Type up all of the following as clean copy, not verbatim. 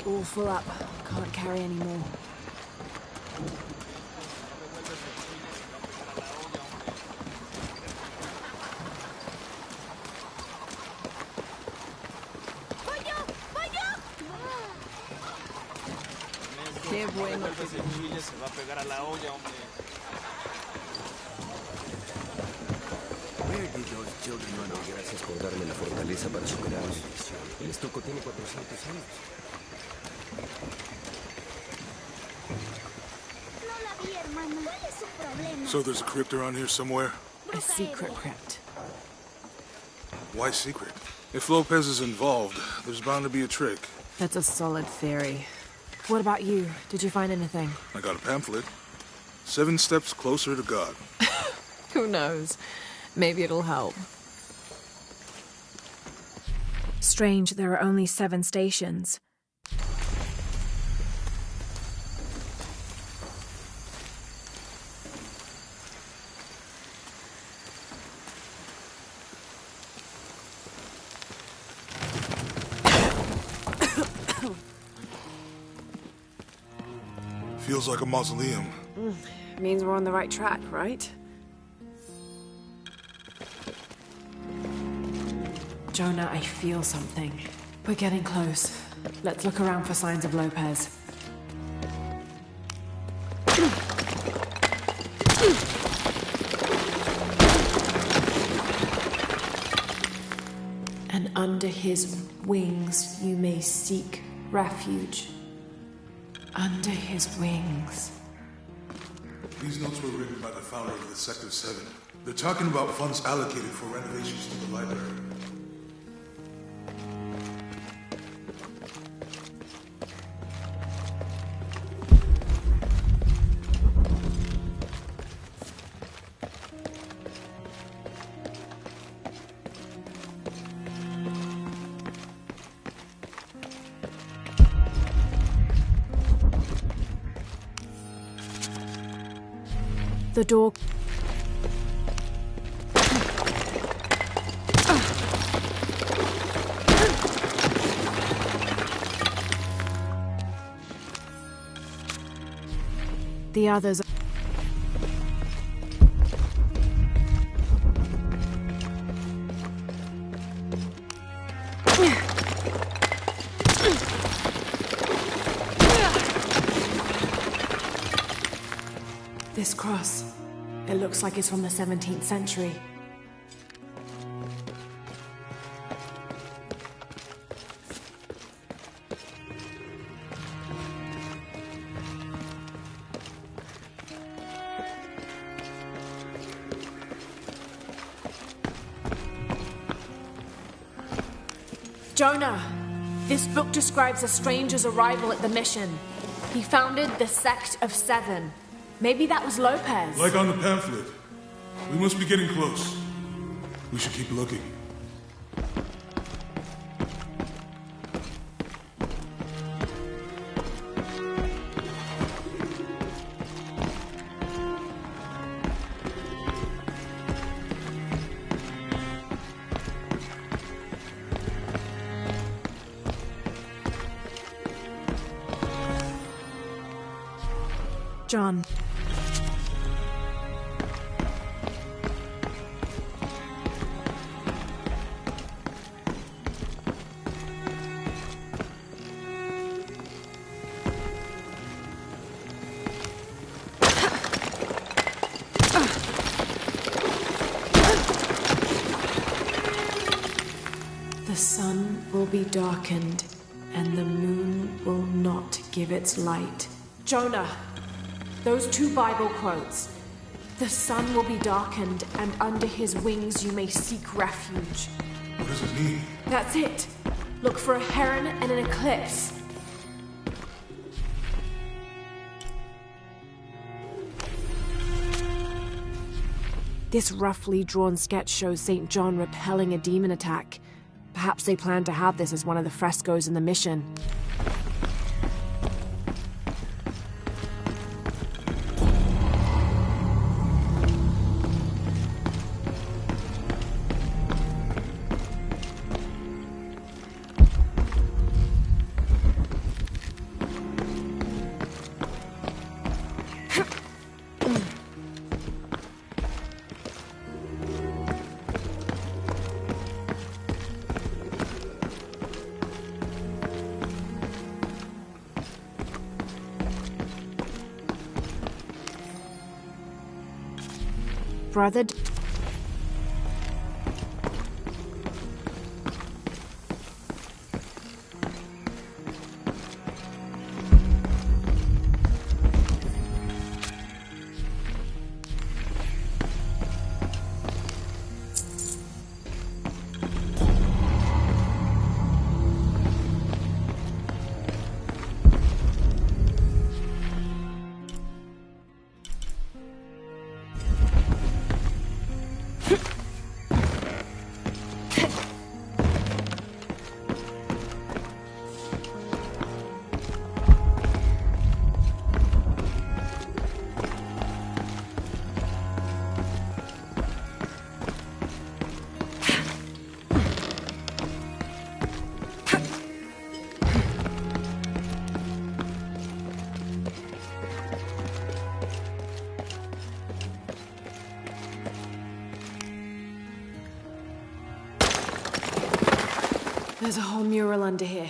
All full up. Can't carry any more. Qué bueno. Se va a pegar a la olla, hombre. Where did those children run? Gracias por darme la fortaleza para superar mi visión. El estoco tiene 400 años. No la vi, hermano. ¿Cuál es su problema? So there's a crypt around here somewhere? A secret crypt. Why secret? If Lopez is involved, there's bound to be a trick. That's a solid theory. What about you? Did you find anything? I got a pamphlet. 7 steps closer to God. Who knows? Maybe it'll help. Strange, there are only 7 stations. Feels like a mausoleum. Means we're on the right track, right? Jonah, I feel something. We're getting close. Let's look around for signs of Lopez. And under his wings you may seek refuge. Under his wings. These notes were written by the founder of the Sector 7. They're talking about funds allocated for renovations to the library. The door... The others... This cross, it looks like it's from the 17th century. Jonah, this book describes a stranger's arrival at the mission. He founded the Sect of Seven. Maybe that was Lopez. Like on the pamphlet. We must be getting close. We should keep looking. John. The sun will be darkened, and the moon will not give its light. Jonah, Those two Bible quotes. The sun will be darkened, and under his wings you may seek refuge. What does it mean? That's it. Look for a heron and an eclipse. This roughly drawn sketch shows St. John repelling a demon attack. Perhaps they plan to have this as one of the frescoes in the mission. Brother... There's a whole mural under here.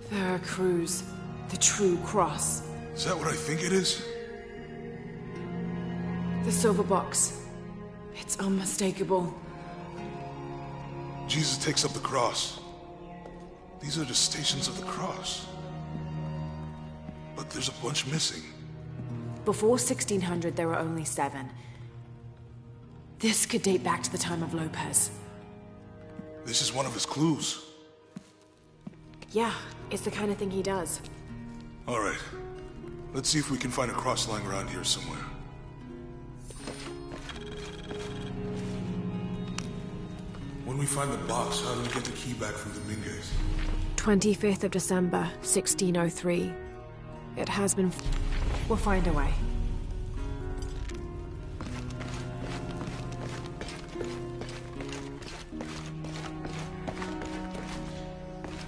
Veracruz, the true cross. Is that what I think it is? The silver box. It's unmistakable. Jesus takes up the cross. These are just stations of the cross. But there's a bunch missing. Before 1600, there were only 7. This could date back to the time of Lopez. This is one of his clues. Yeah, it's the kind of thing he does. All right. Let's see if we can find a cross lying around here somewhere. When we find the box, how do we get the key back from Dominguez? 25th of December, 1603. It has been... We'll find a way.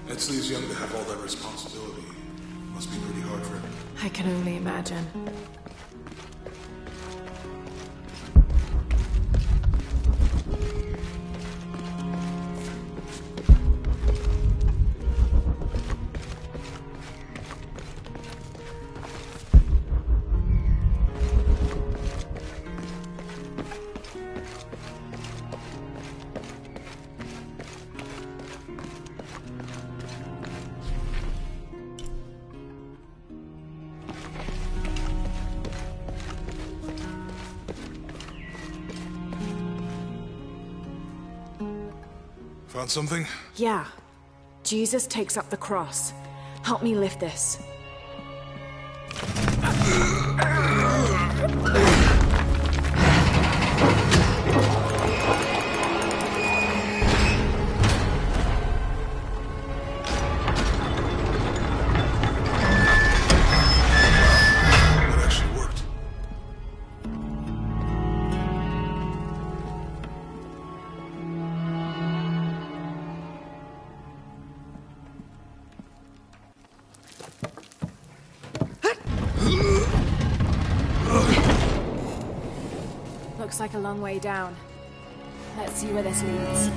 Etzli is young to have all that responsibility. Must be pretty hard for him. I can only imagine. Found something? Yeah. Jesus takes up the cross. Help me lift this. Looks like a long way down. Let's see where this leads.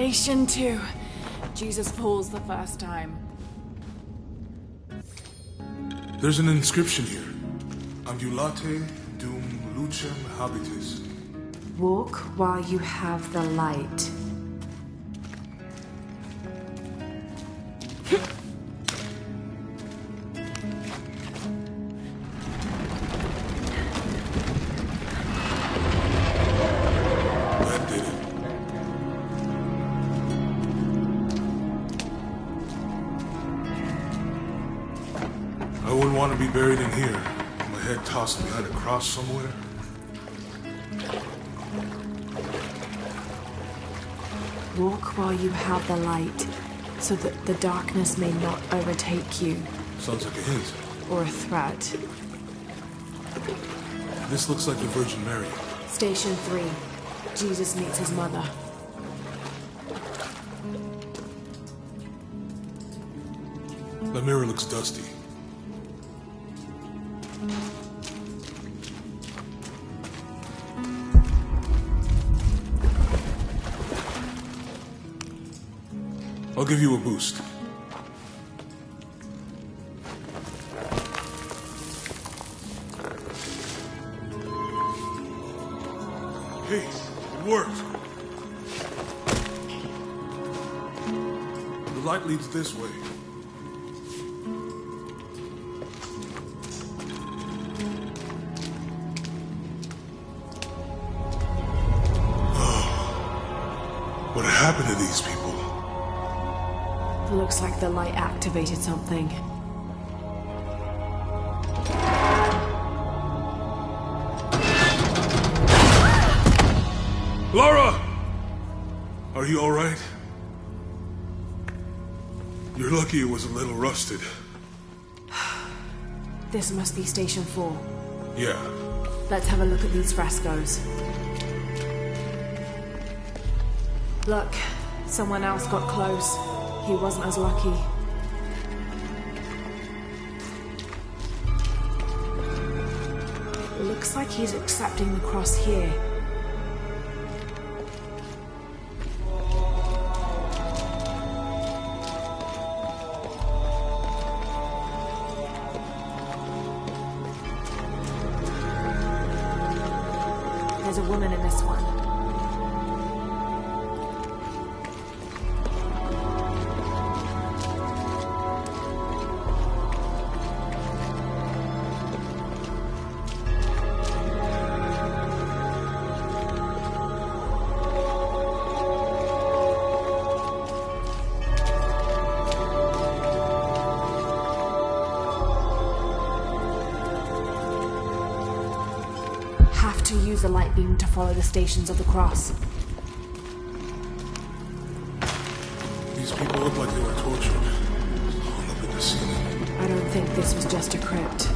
Station 2. Jesus falls the first time. There's an inscription here. Ambulate dum lucem habitis. Walk while you have the light. That did it. I wouldn't want to be buried in here. My head tossed behind a cross somewhere. Walk while you have the light, so that the darkness may not overtake you, Sounds like a hint. or a threat. This looks like the Virgin Mary. Station 3. Jesus meets his mother. The mirror looks dusty. I'll give you a boost. Hey, it worked. The light leads this way. What happened to these people? Looks like the light activated something. Laura! Are you alright? You're lucky it was a little rusted. This must be Station 4. Yeah. Let's have a look at these frescoes. Look, someone else got close. He wasn't as lucky. It looks like he's accepting the cross here. There's a woman in this one. Have to use the light beam to follow the stations of the cross. These people look like they were tortured. Hung up in the ceiling. I don't think this was just a crypt.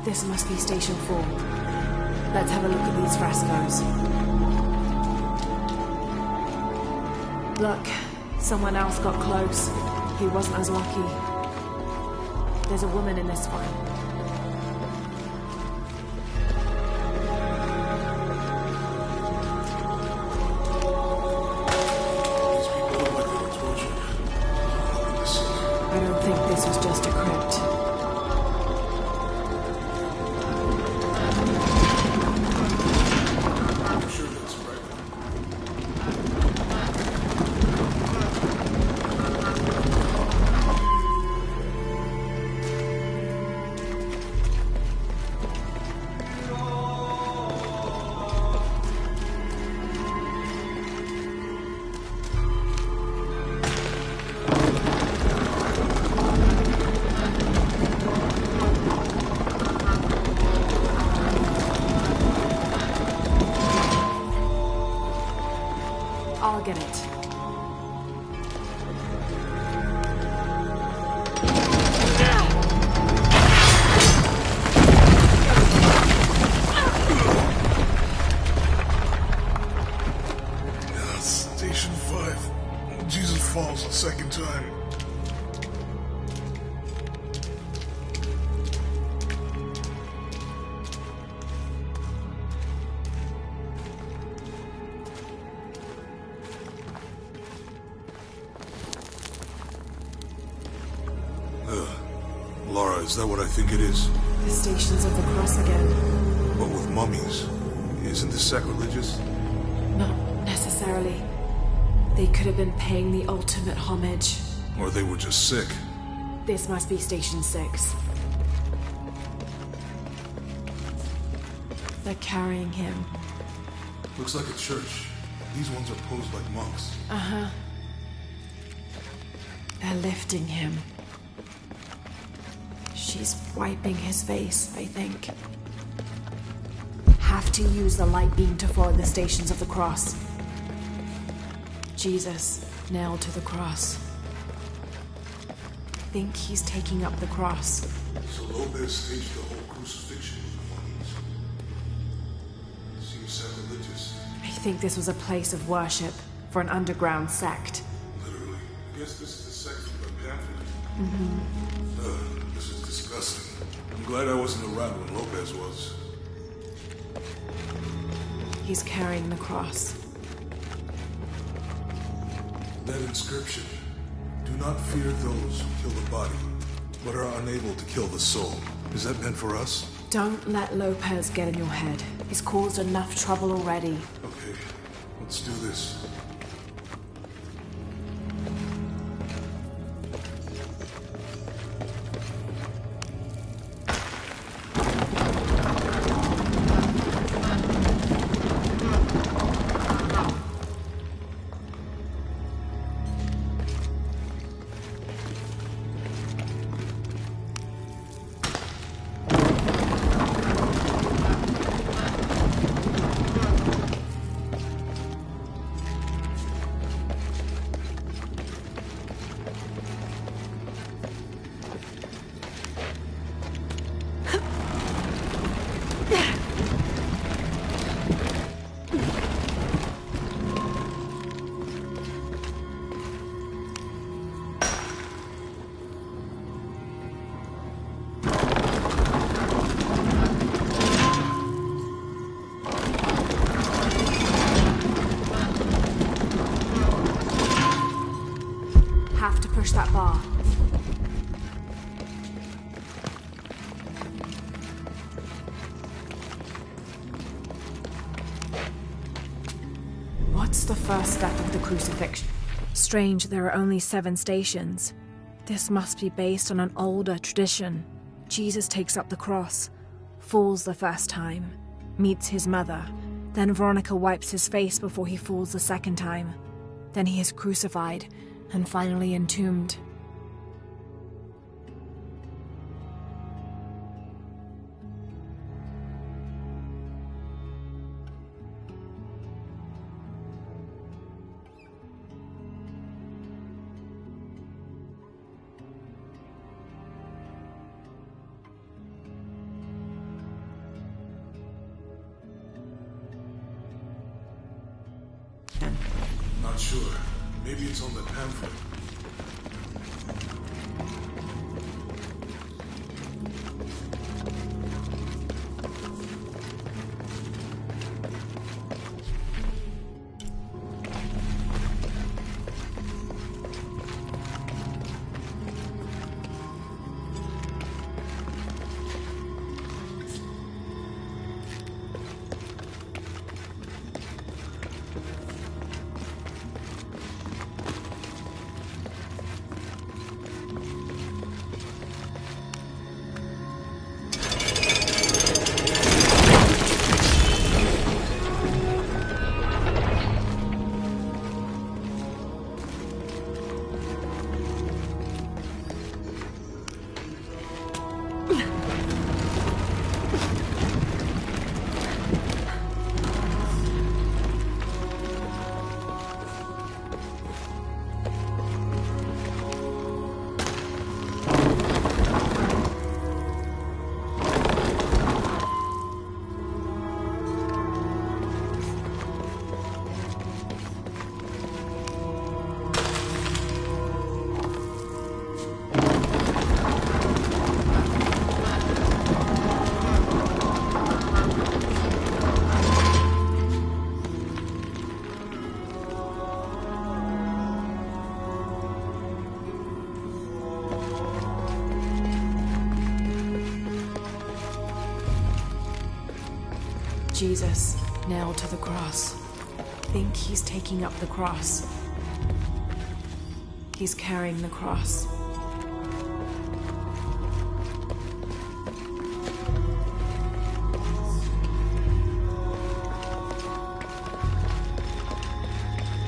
This must be Station 4. Let's have a look at these frescoes. Look, someone else got close. He wasn't as lucky. There's a woman in this one. These people look like they were tortured. Hung up in the ceiling. I don't think this was just a crypt. I'm sure that's right. I'll get it. Station 5. Jesus falls the second time. Laura, is that what I think it is? The Stations of the Cross again. But with mummies. Isn't this sacrilegious? Not necessarily. They could have been paying the ultimate homage. Or they were just sick. This must be Station 6. They're carrying him. Looks like a church. These ones are posed like monks. Uh-huh. They're lifting him. She's wiping his face, I think. Have to use the light beam to follow the Stations of the Cross. Jesus, nailed to the cross. Think he's taking up the cross. So Lopez staged the whole crucifixion with the mummies. Seems sacrilegious. I think this was a place of worship for an underground sect. Literally. I guess this is the sect from the pamphlet. Mm-hmm. This is disgusting. I'm glad I wasn't around when Lopez was. He's carrying the cross. That inscription. Do not fear those who kill the body, but are unable to kill the soul. Is that meant for us? Don't let Lopez get in your head. He's caused enough trouble already. Okay, let's do this. Push that bar. What's the first step of the crucifixion? Strange, there are only 7 stations. This must be based on an older tradition. Jesus takes up the cross, falls the first time, meets his mother. Then Veronica wipes his face before he falls the second time. Then he is crucified and finally entombed. Not sure. Maybe it's on the pamphlet. Jesus, nailed to the cross. Think he's taking up the cross. He's carrying the cross.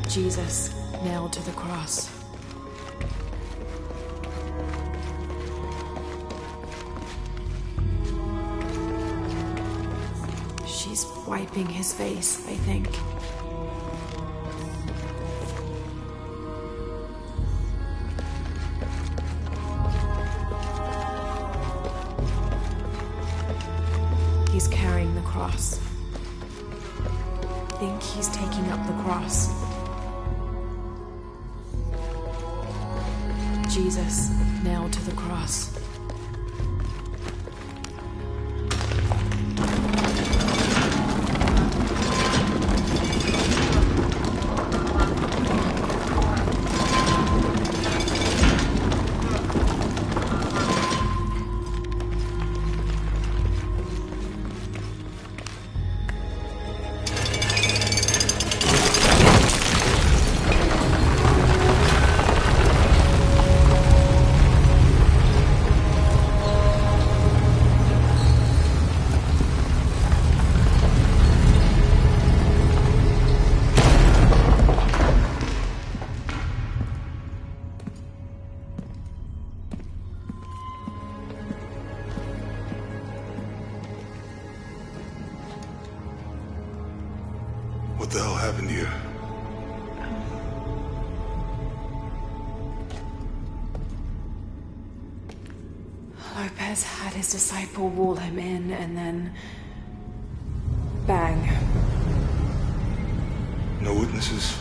Jesus, nailed to the cross. She's wiping his face, I think. He's carrying the cross. Think he's taking up the cross. Jesus, nailed to the cross. What the hell happened here? Lopez had his disciple wall him in, and then... bang. No witnesses?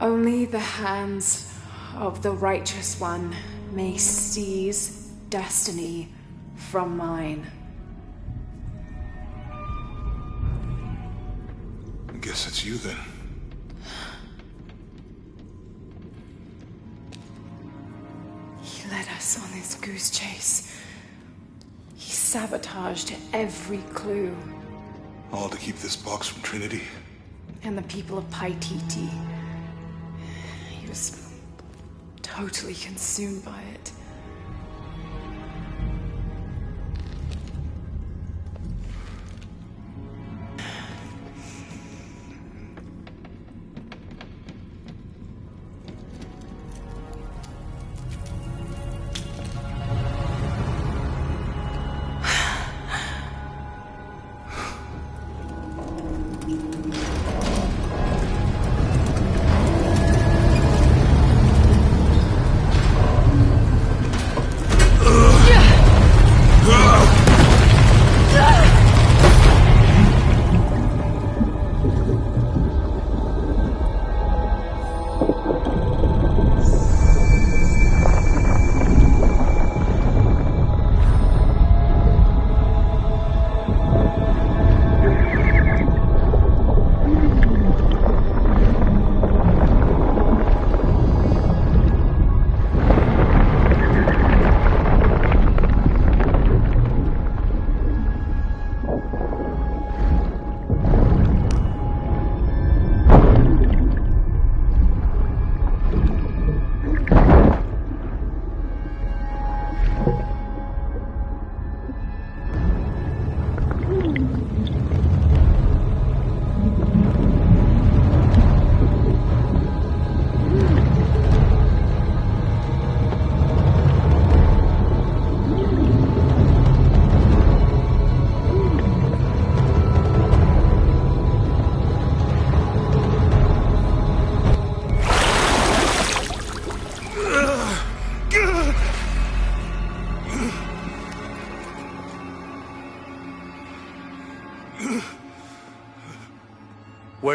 Only the hands of the Righteous One may seize destiny from mine. I guess it's you then. He led us on this goose chase. He sabotaged every clue. All to keep this box from Trinity? And the people of Paititi. He was totally consumed by it.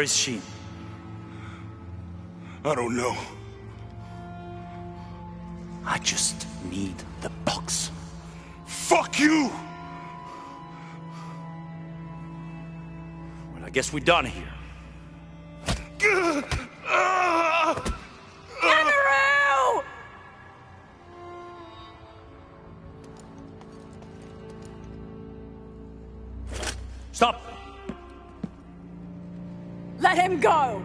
Where is she? I don't know. I just need the box. Fuck you! Well, I guess we're done here. Amaru! Stop! Let him go!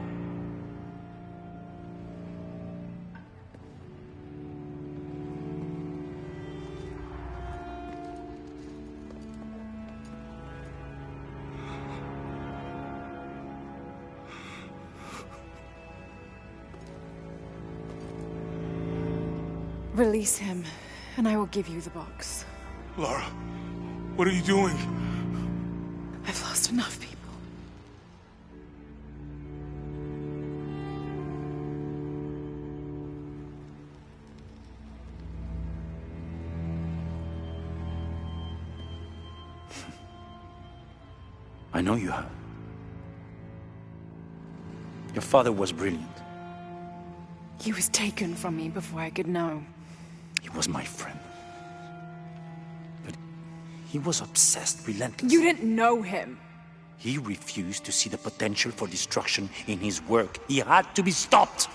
Release him, and I will give you the box. Lara, what are you doing? I've lost enough people. I know you have. Your father was brilliant. He was taken from me before I could know. He was my friend. But he was obsessed, relentless. You didn't know him. He refused to see the potential for destruction in his work. He had to be stopped.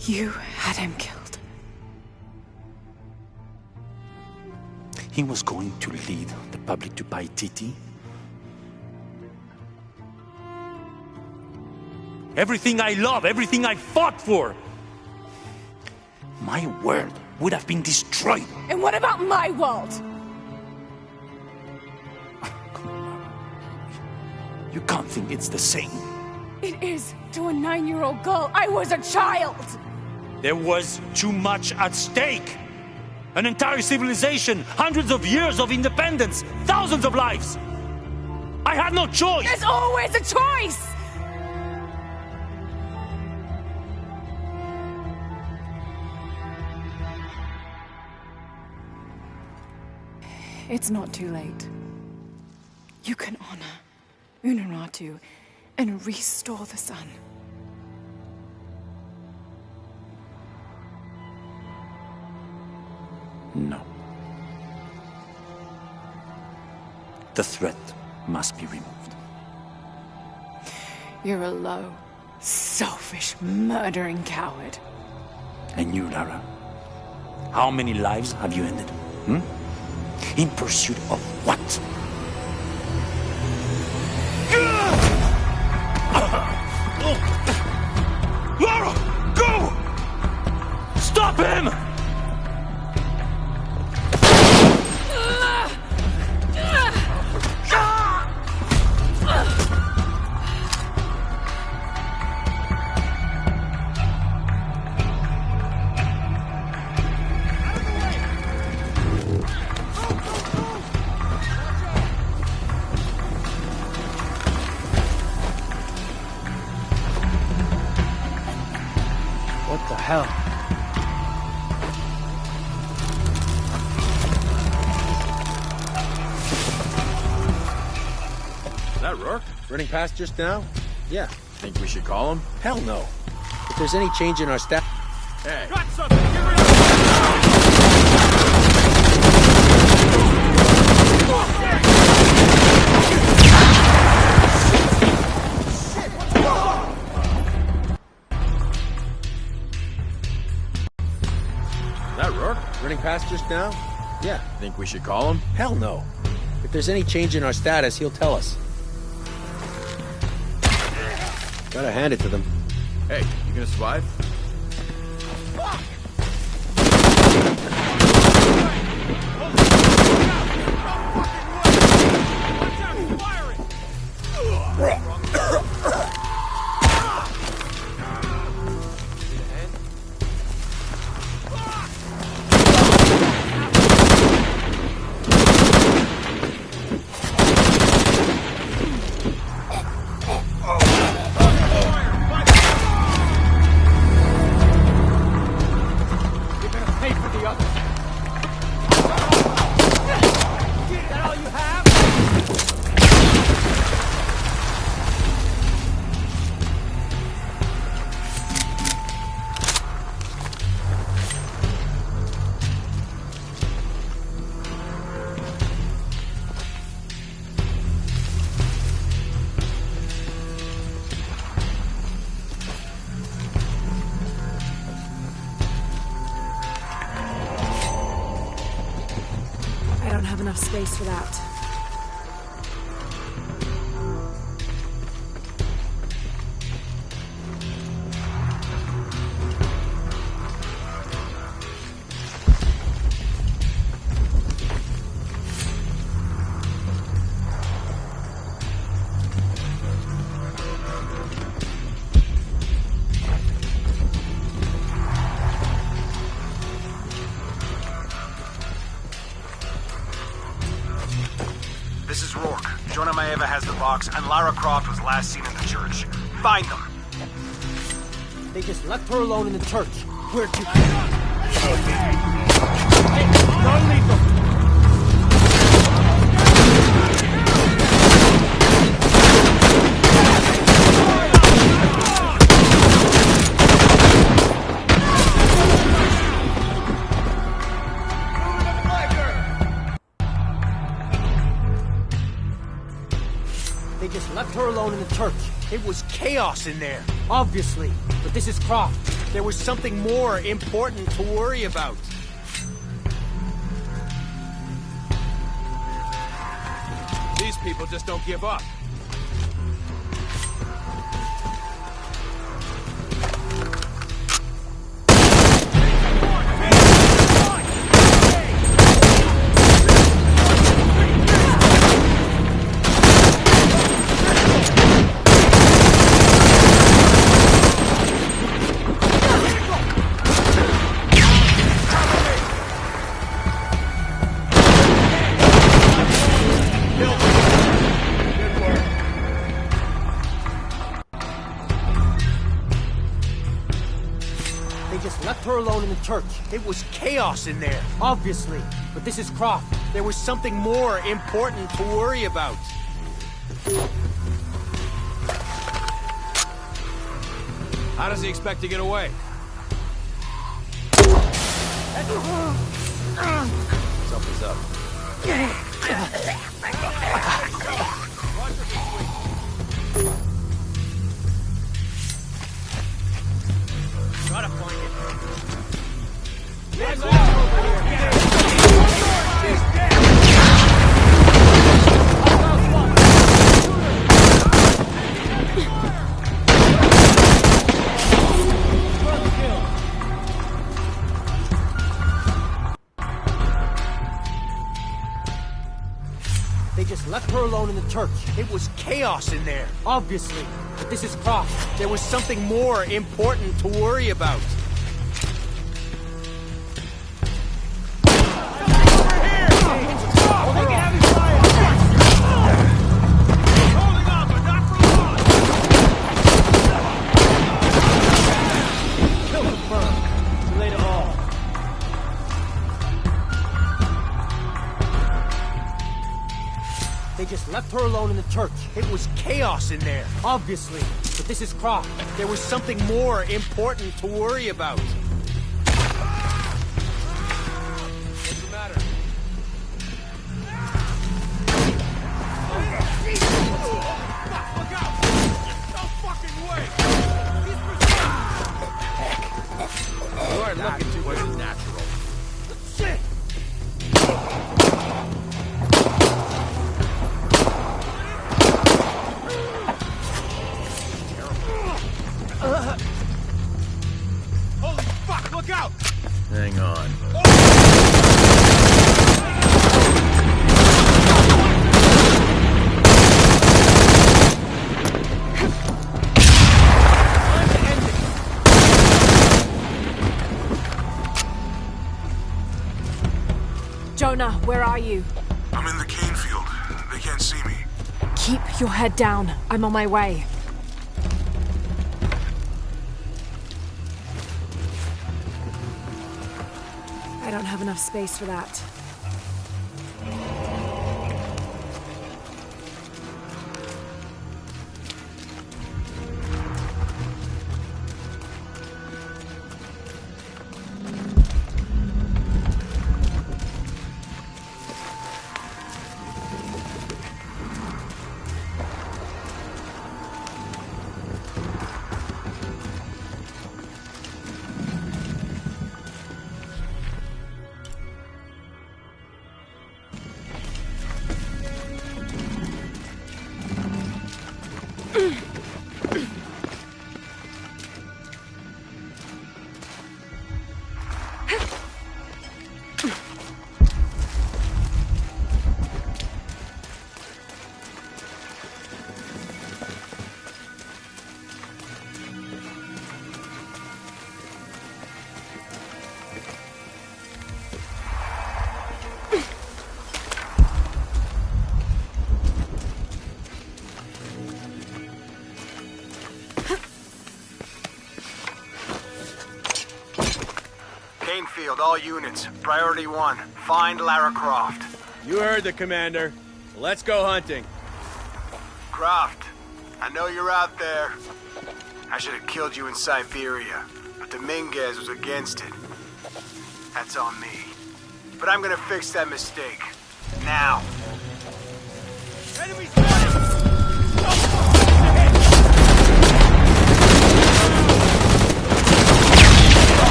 You had him killed. He was going to lead the public to Paititi. Everything I love, everything I fought for. My world would have been destroyed. And what about my world? You can't think it's the same. It is to a 9-year-old girl. I was a child. There was too much at stake. An entire civilization, hundreds of years of independence, thousands of lives. I had no choice. There's always a choice. It's not too late. You can honor Unuratu and restore the sun. No. The threat must be removed. You're a low, selfish, murdering coward. And you, Lara? How many lives have you ended? In pursuit of what? Lara, go! Stop him! What the hell? Is that Rourke? Running past just now? Yeah. Think we should call him? Hell no. If there's any change in our staff... Hey. Got something! Get rid of Is that Rourke? Running past just now? Yeah. Think we should call him? Hell no. If there's any change in our status, he'll tell us. Gotta hand it to them. Hey, you gonna survive? enough space for that. This is Rourke. Jonah Maeva has the box, and Lara Croft was last seen in the church. Find them! They just left her alone in the church. Where'd you... Don't leave them! They just left her alone in the church. It was chaos in there, obviously. But this is Croft. There was something more important to worry about. These people just don't give up. Her alone in the church. It was chaos in there, obviously. But this is Croft. There was something more important to worry about. How does he expect to get away? Something's up. Gotta find it. They just left her alone in the church. It was chaos in there, obviously. But this is Croft. There was something more important to worry about. They just left her alone in the church. It was chaos in there, obviously. But this is Croft. There was something more important to worry about. What's the matter? Look out! No fucking way! You are looking too wasn't natural. Shit! Holy fuck, look out! Hang on. Jonah, where are you? I'm in the cane field. They can't see me. Keep your head down. I'm on my way. I don't have enough space for that. Canefield, all units. Priority 1. Find Lara Croft. You heard the commander. Let's go hunting. Croft, I know you're out there. I should have killed you in Siberia, but Dominguez was against it. That's on me. But I'm gonna fix that mistake. Now. Enemy spotted!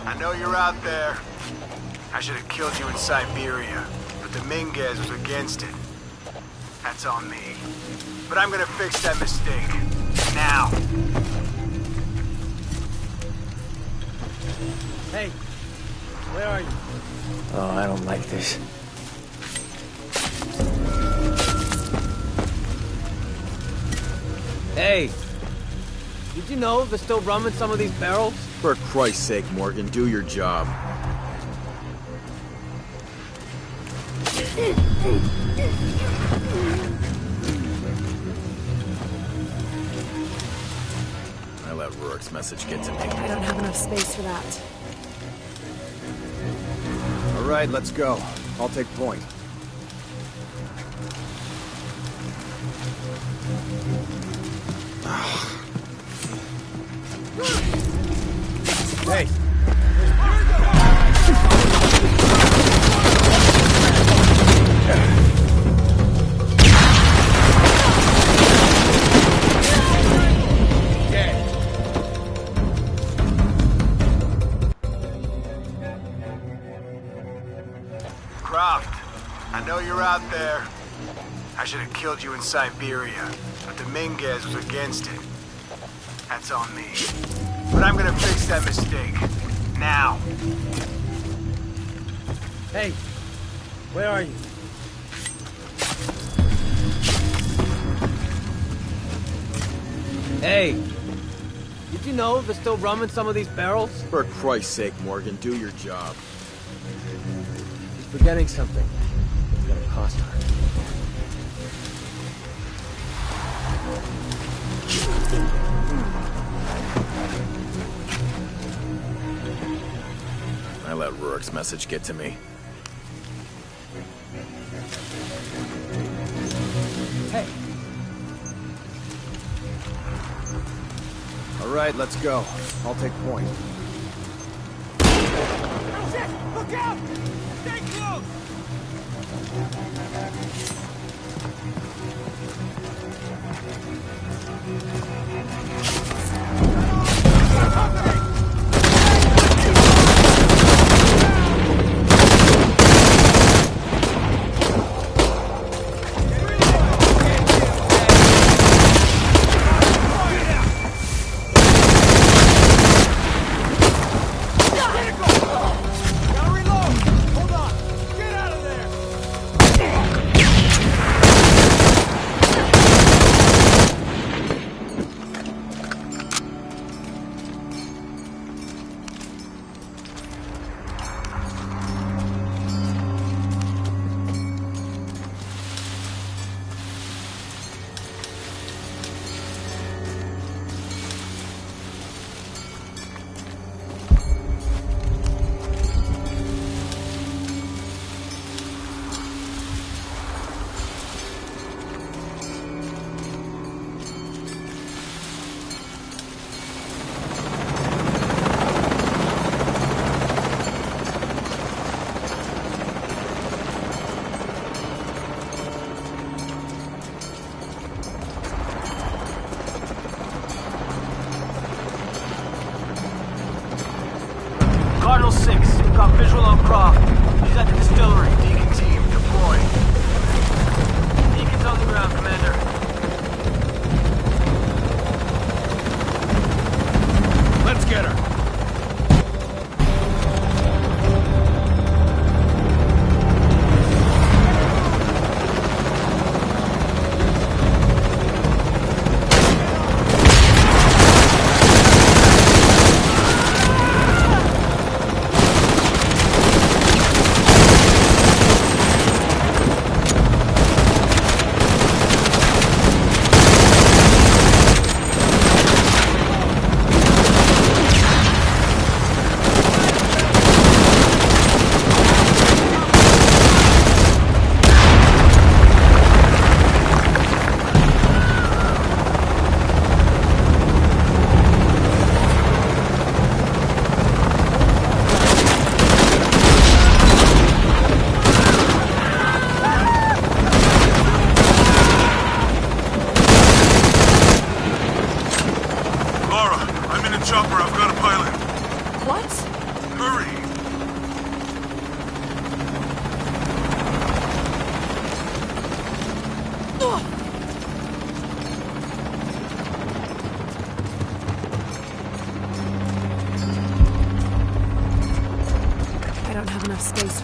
I know you're out there. I should have killed you in Siberia, but Dominguez was against it. That's on me. But I'm gonna fix that mistake. Now. Hey, where are you? Oh, I don't like this. Hey, did you know there's still rum in some of these barrels? For Christ's sake, Morgan, do your job. I let Rourke's message get to me. I don't have enough space for that. All right, let's go. I'll take point. Hey! Croft, I know you're out there. I should have killed you in Siberia, but Dominguez was against it. That's on me. But I'm gonna fix that mistake. Now. Hey, where are you? Hey, did you know there's still rum in some of these barrels? For Christ's sake, Morgan, do your job. He's forgetting something. It's gonna cost her. I let Rourke's message get to me. Hey. All right, let's go. I'll take point. Look out! Stay close!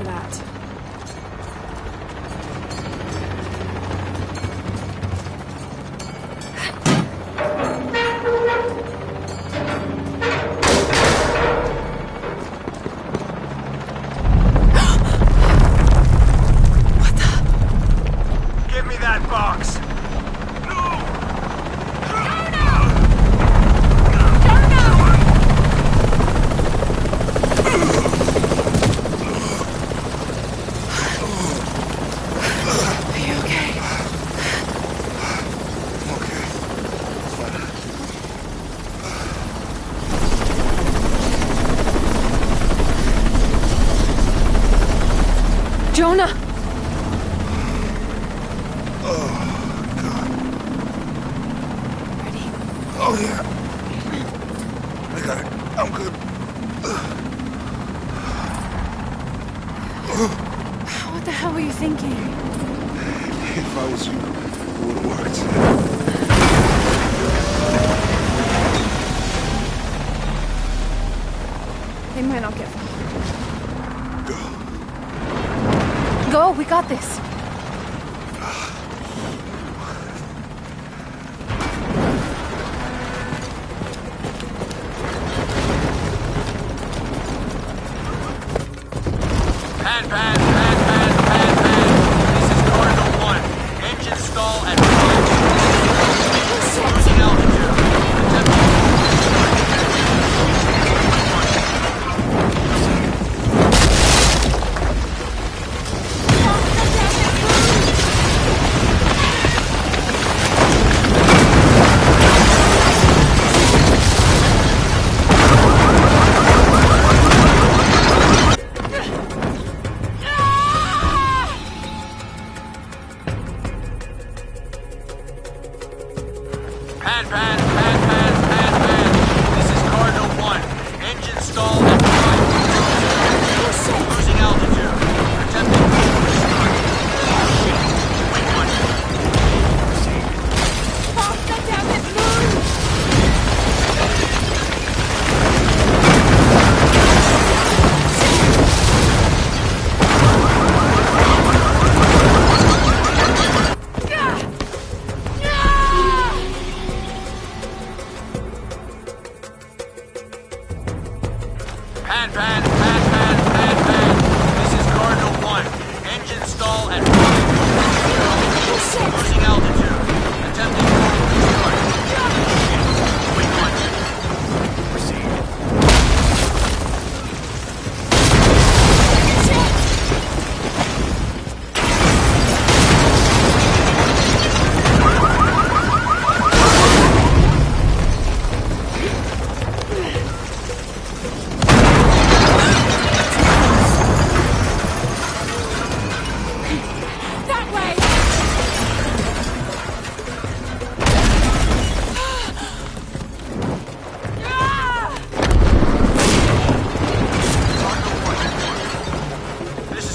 that. Give me that box. Jonah! Oh, yeah. I got it. I'm good. What the hell were you thinking? If I was you, it would have worked. They might not get far. Go. Go, we got this. This is Cardinal 1. Engine stall at 5. Losing altitude. Pan. This is Cardinal 1. Engine stall at 5. Losing altitude. Attempting restart. Wing 1. Faster, damn it, move! Pan. This is Cardinal 1. Engine stall at 5. Losing altitude. Attempting restart. Wing 1. Proceed.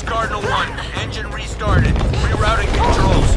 Cardinal 1, engine restarted. Rerouting controls.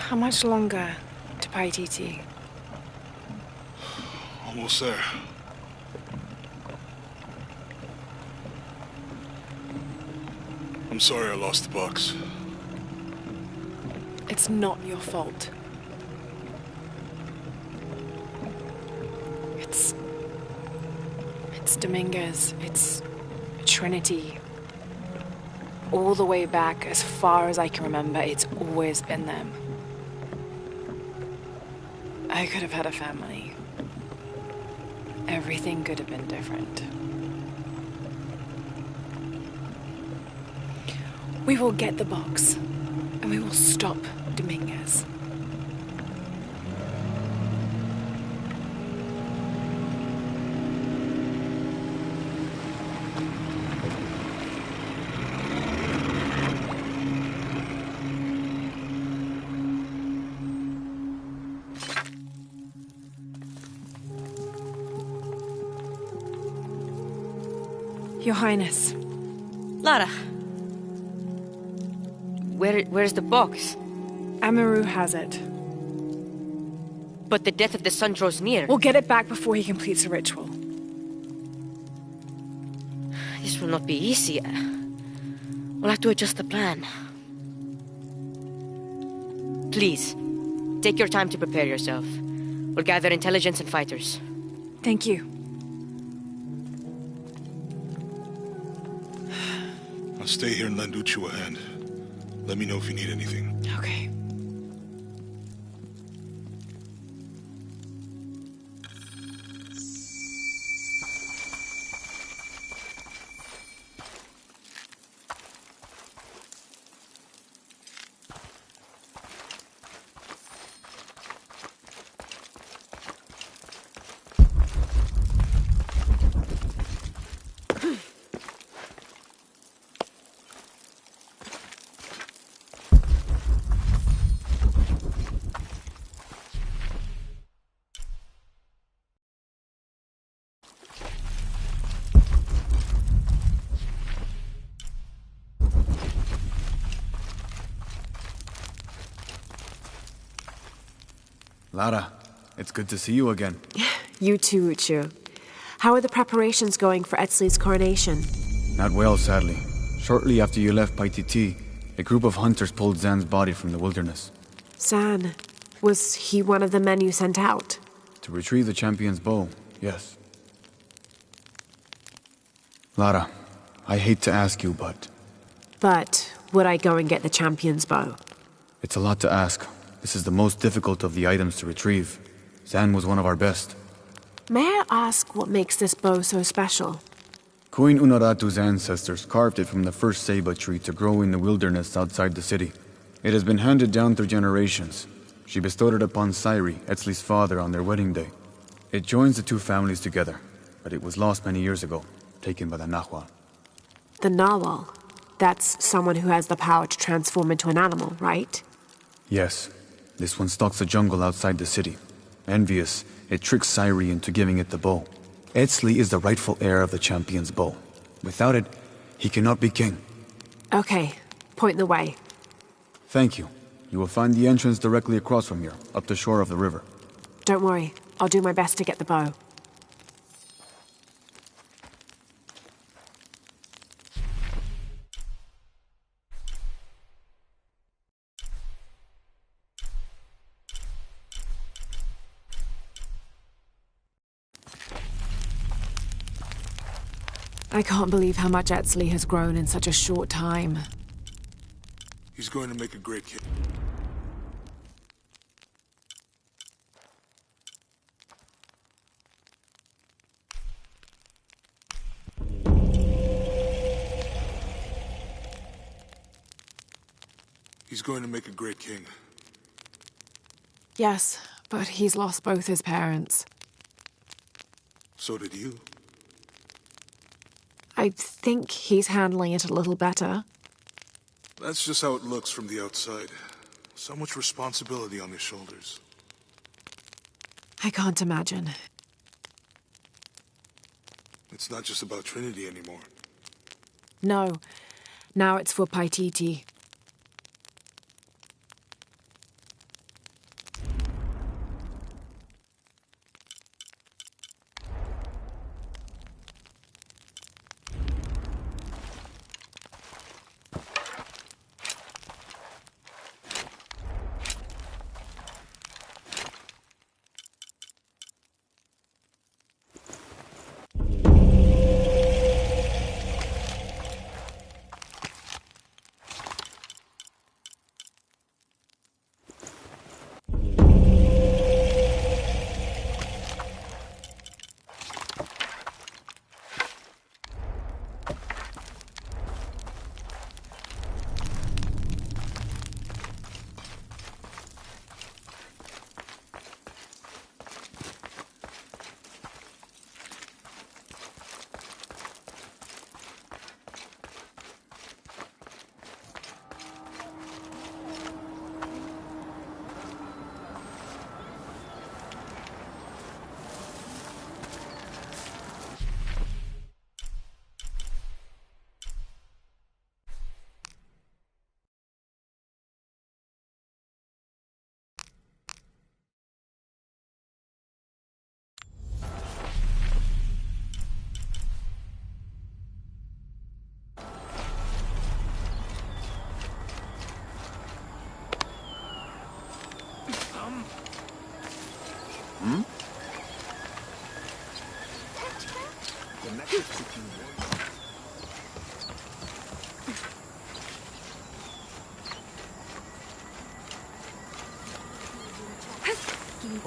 How much longer to Paititi? Almost there. I'm sorry I lost the box. It's not your fault. It's Dominguez. It's Trinity. All the way back, as far as I can remember, it's always been them. I could have had a family. Everything could have been different. We will get the box, and we will stop Dominguez. Your Highness. Lara. Where's the box? Amaru has it. But the death of the sun draws near. We'll get it back before he completes the ritual. This will not be easy. We'll have to adjust the plan. Please, take your time to prepare yourself. We'll gather intelligence and fighters. Thank you. I'll stay here and lend Uchu a hand. Let me know if you need anything. Okay. Lara, it's good to see you again. You too, Uchu. How are the preparations going for Etzli's coronation? Not well, sadly. Shortly after you left Paititi, a group of hunters pulled Zan's body from the wilderness. Zan, was he one of the men you sent out? To retrieve the champion's bow, yes. Lara, I hate to ask you, but... But would I go and get the champion's bow? It's a lot to ask. This is the most difficult of the items to retrieve. Zan was one of our best. May I ask what makes this bow so special? Queen Unuratu's ancestors carved it from the first ceiba tree to grow in the wilderness outside the city. It has been handed down through generations. She bestowed it upon Sairi, Etzli's father, on their wedding day. It joins the two families together, but it was lost many years ago, taken by the Nahual. The Nahual? That's someone who has the power to transform into an animal, right? Yes. This one stalks the jungle outside the city. Envious, it tricks Sairi into giving it the bow. Etzli is the rightful heir of the champion's bow. Without it, he cannot be king. Okay, point the way. Thank you. You will find the entrance directly across from here, up the shore of the river. Don't worry, I'll do my best to get the bow. I can't believe how much Etzli has grown in such a short time. He's going to make a great king. He's going to make a great king. Yes, but he's lost both his parents. So did you. I think he's handling it a little better. That's just how it looks from the outside. So much responsibility on his shoulders. I can't imagine. It's not just about Trinity anymore. No. Now it's for Paititi.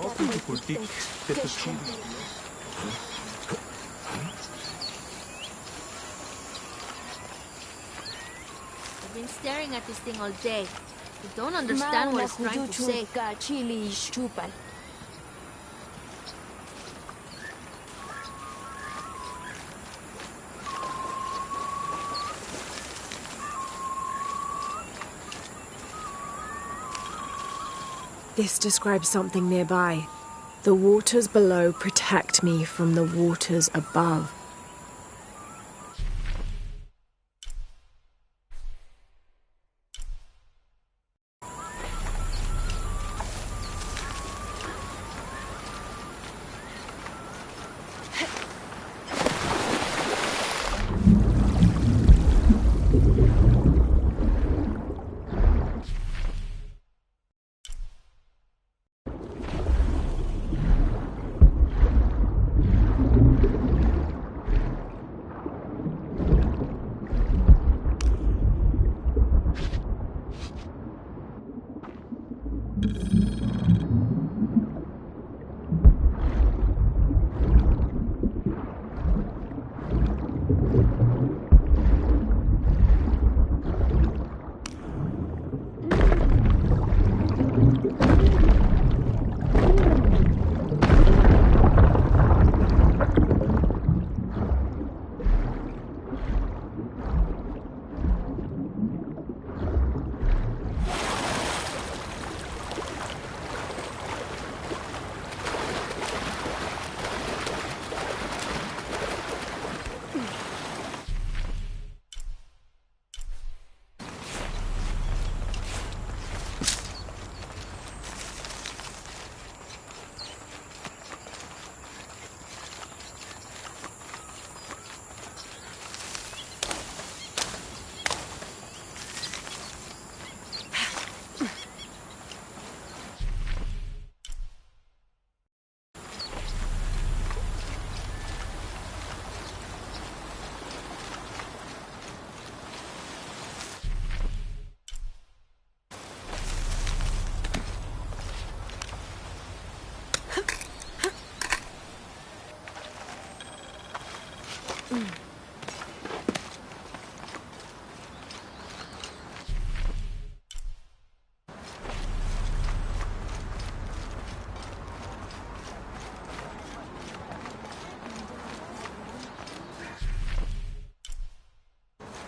I've been staring at this thing all day. I don't understand what it's trying to say. This describes something nearby. The waters below protect me from the waters above.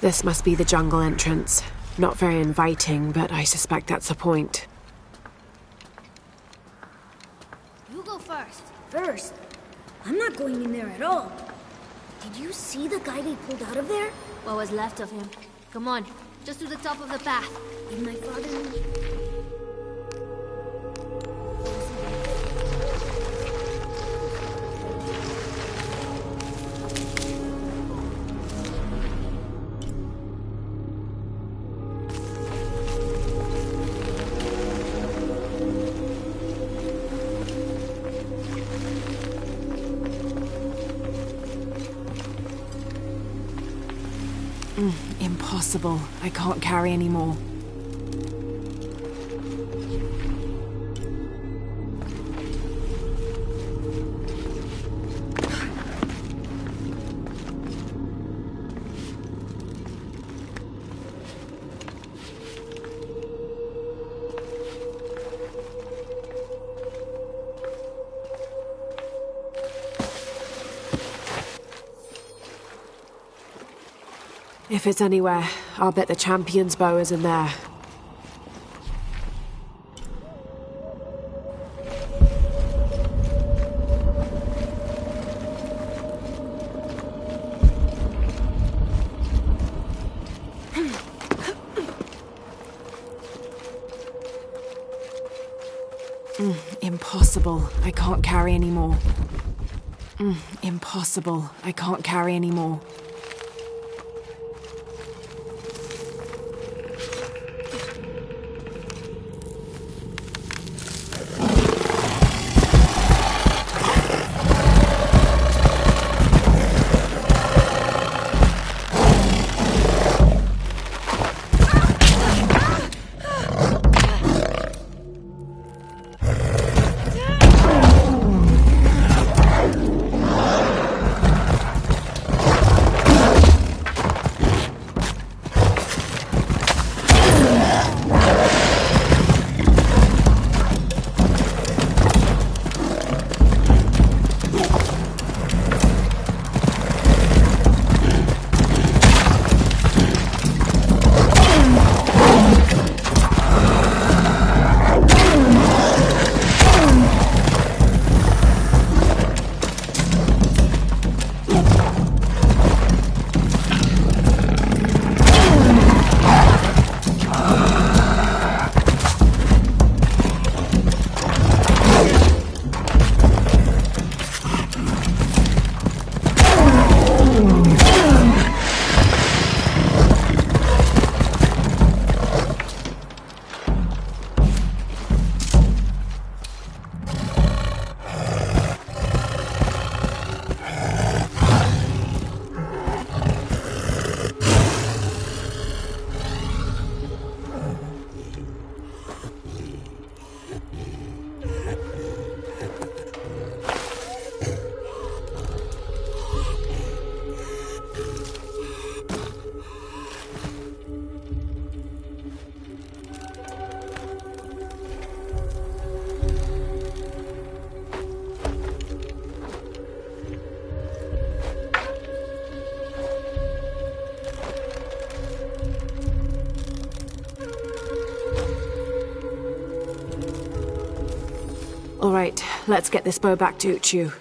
This must be the jungle entrance. Not very inviting, but I suspect that's the point. You go first. First? I'm not going in there at all. Did you see the guy they pulled out of there? What was left of him? Come on, just to the top of the path. Did my father... Impossible. I can't carry anymore. If it's anywhere, I'll bet the champion's bow is in there. Impossible. I can't carry anymore. Impossible. I can't carry anymore. All right, let's get this bow back to Uchu.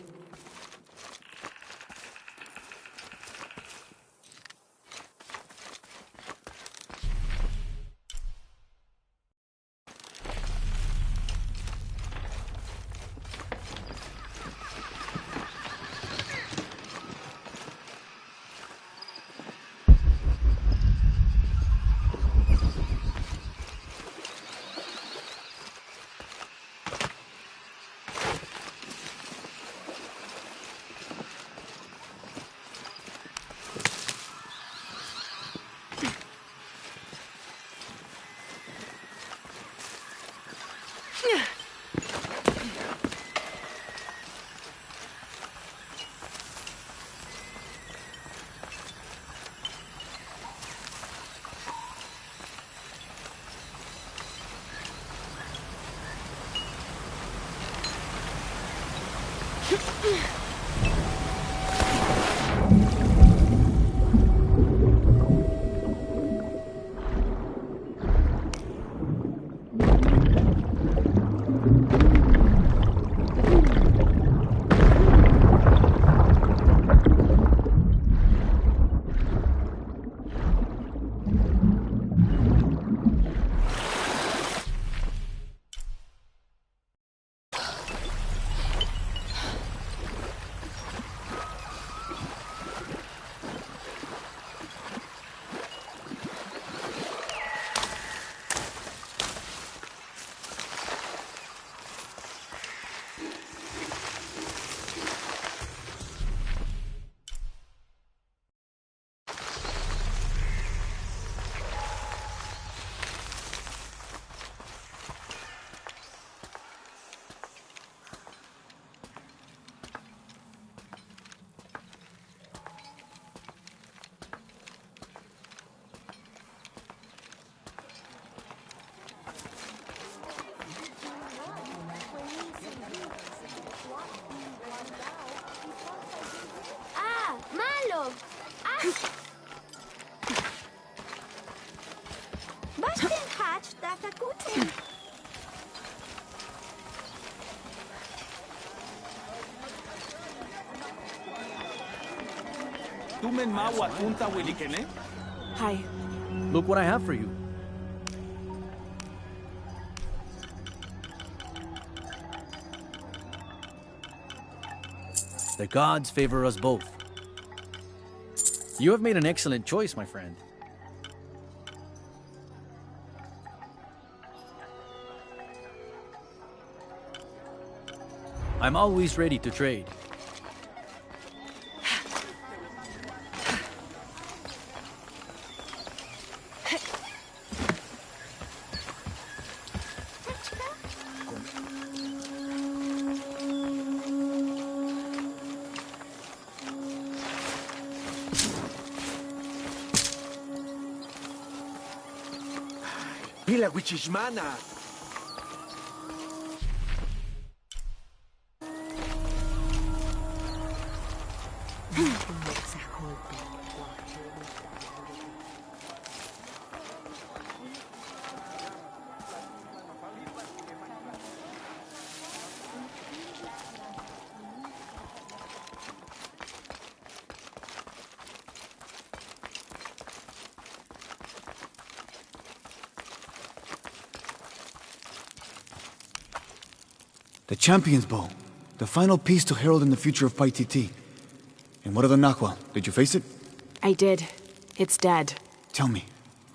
Was denn hatch data guten? Hi. Look what I have for you. The gods favor us both. You have made an excellent choice, my friend. I'm always ready to trade. Pila Wichishmana. The Champion's Bow. The final piece to herald in the future of Paititi. And what of the Nahual? Did you face it? I did. It's dead. Tell me,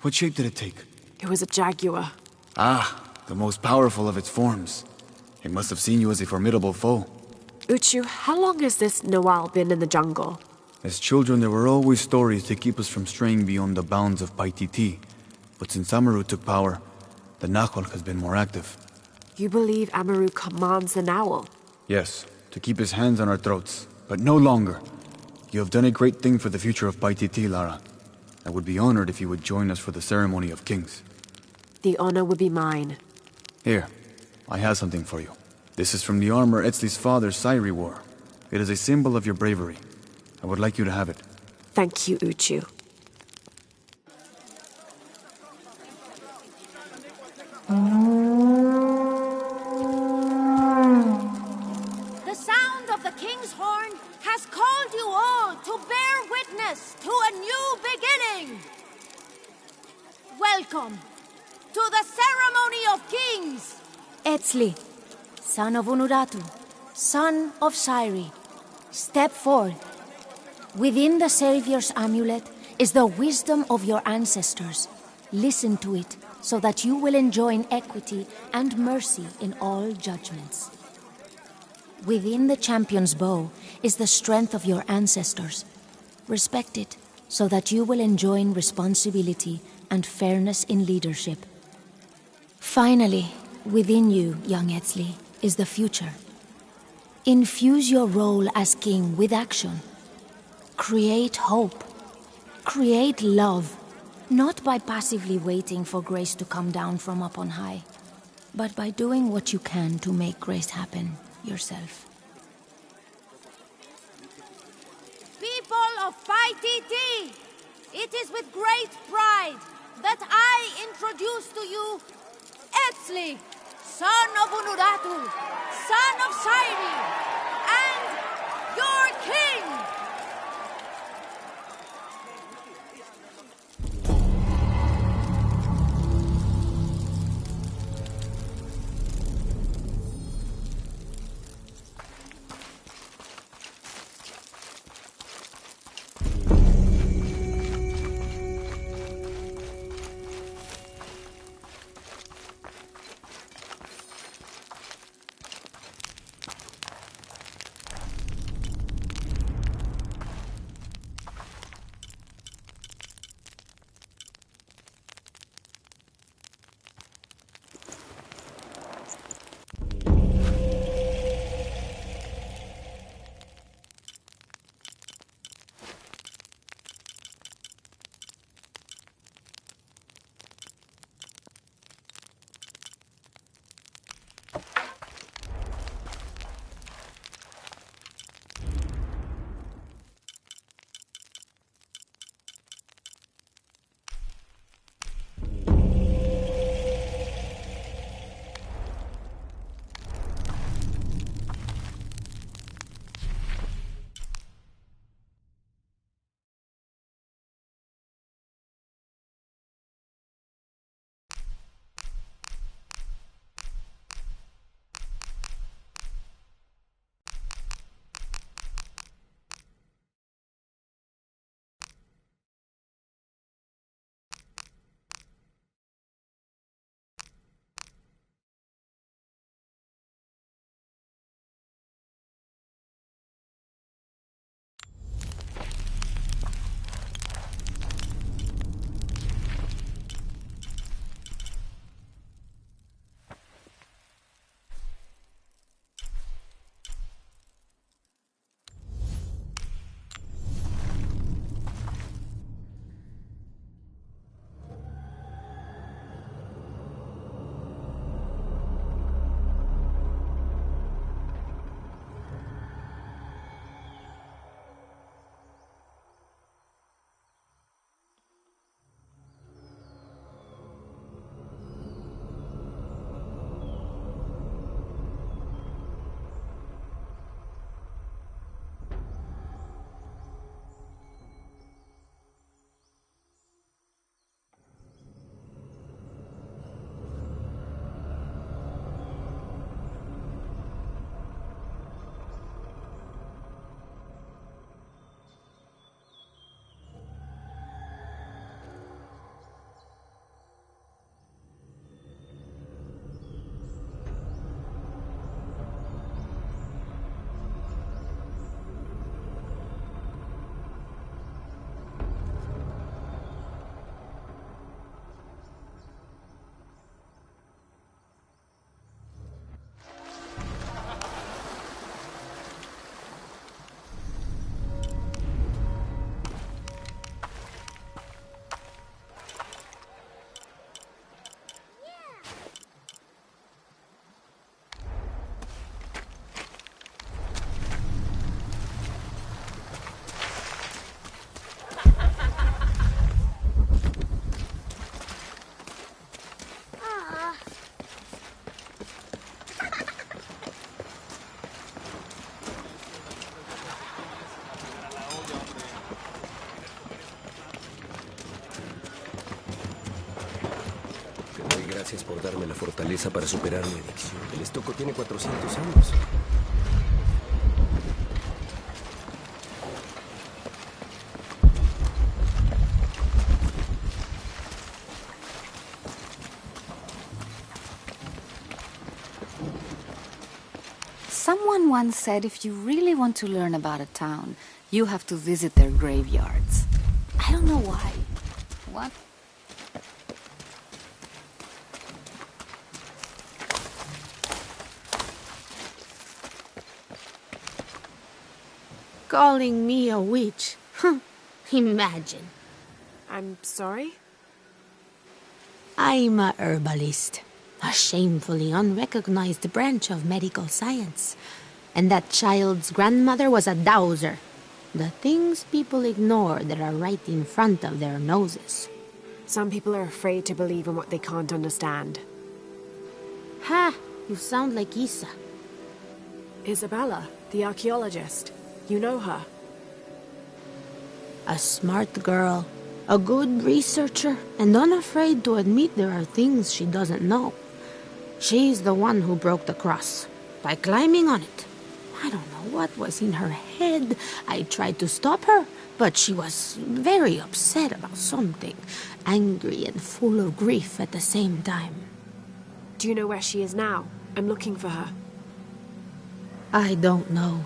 what shape did it take? It was a jaguar. Ah, the most powerful of its forms. It must have seen you as a formidable foe. Uchu, how long has this Nawal been in the jungle? As children, there were always stories to keep us from straying beyond the bounds of Paititi. But since Amaru took power, the Nahual has been more active. You believe Amaru commands the Nahual? Yes, to keep his hands on our throats, but no longer. You have done a great thing for the future of Paititi, Lara. I would be honored if you would join us for the ceremony of kings. The honor would be mine. Here, I have something for you. This is from the armor Etzli's father, Sairi, wore. It is a symbol of your bravery. I would like you to have it. Thank you, Uchu. The sound of the king's horn has called you all to bear witness to a new beginning. Welcome to the ceremony of kings. Etzli, son of Unuratu, son of Sairi, step forth. Within the Savior's amulet is the wisdom of your ancestors. Listen to it, so that you will enjoy equity and mercy in all judgments. Within the Champion's Bow is the strength of your ancestors. Respect it, so that you will enjoy responsibility and fairness in leadership. Finally, within you, young Etzli, is the future. Infuse your role as king with action. Create hope. Create love. Not by passively waiting for grace to come down from up on high, but by doing what you can to make grace happen yourself. People of Paititi, it is with great pride that I introduce to you Etzli, son of Unuratu, son of Sairi, and your king! Gracias por darme la fortaleza para superar mi adicción. El estoco tiene 400 años. Someone once said if you really want to learn about a town, you have to visit their graveyards. I don't know why. What? Calling me a witch? Huh. Imagine. I'm sorry? I'm a herbalist. A shamefully unrecognized branch of medical science. And that child's grandmother was a dowser. The things people ignore that are right in front of their noses. Some people are afraid to believe in what they can't understand. Ha! You sound like Isa. Isabella, the archaeologist. You know her. A smart girl. A good researcher. And unafraid to admit there are things she doesn't know. She's the one who broke the cross. By climbing on it. I don't know what was in her head. I tried to stop her, but she was very upset about something. Angry and full of grief at the same time. Do you know where she is now? I'm looking for her. I don't know.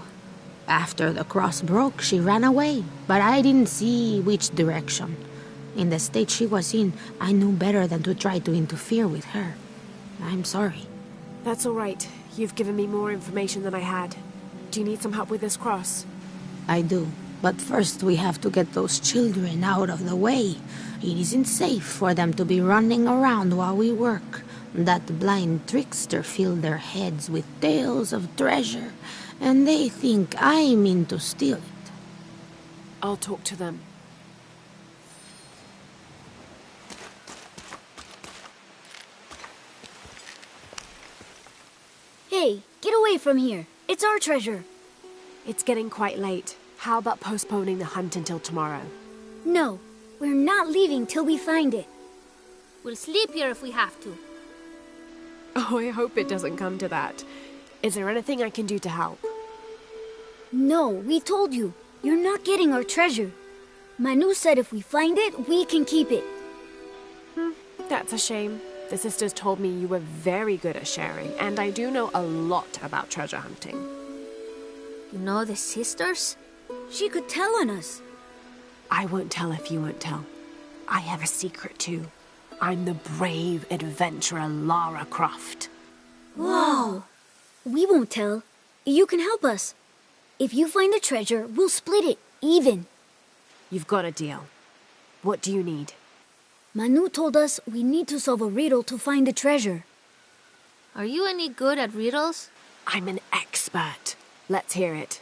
After the cross broke, she ran away, but I didn't see which direction. In the state she was in, I knew better than to try to interfere with her. I'm sorry. That's all right. You've given me more information than I had. Do you need some help with this cross? I do. But first we have to get those children out of the way. It isn't safe for them to be running around while we work. That blind trickster filled their heads with tales of treasure, and they think I mean to steal it. I'll talk to them. Hey, get away from here. It's our treasure. It's getting quite late. How about postponing the hunt until tomorrow? No, we're not leaving till we find it. We'll sleep here if we have to. Oh, I hope it doesn't come to that. Is there anything I can do to help? No, we told you. You're not getting our treasure. Manu said if we find it, we can keep it. That's a shame. The sisters told me you were very good at sharing, and I do know a lot about treasure hunting. You know the sisters? She could tell on us. I won't tell if you won't tell. I have a secret too. I'm the brave adventurer Lara Croft. Whoa! We won't tell. You can help us. If you find the treasure, we'll split it, even. You've got a deal. What do you need? Manu told us we need to solve a riddle to find the treasure. Are you any good at riddles? I'm an expert. Let's hear it.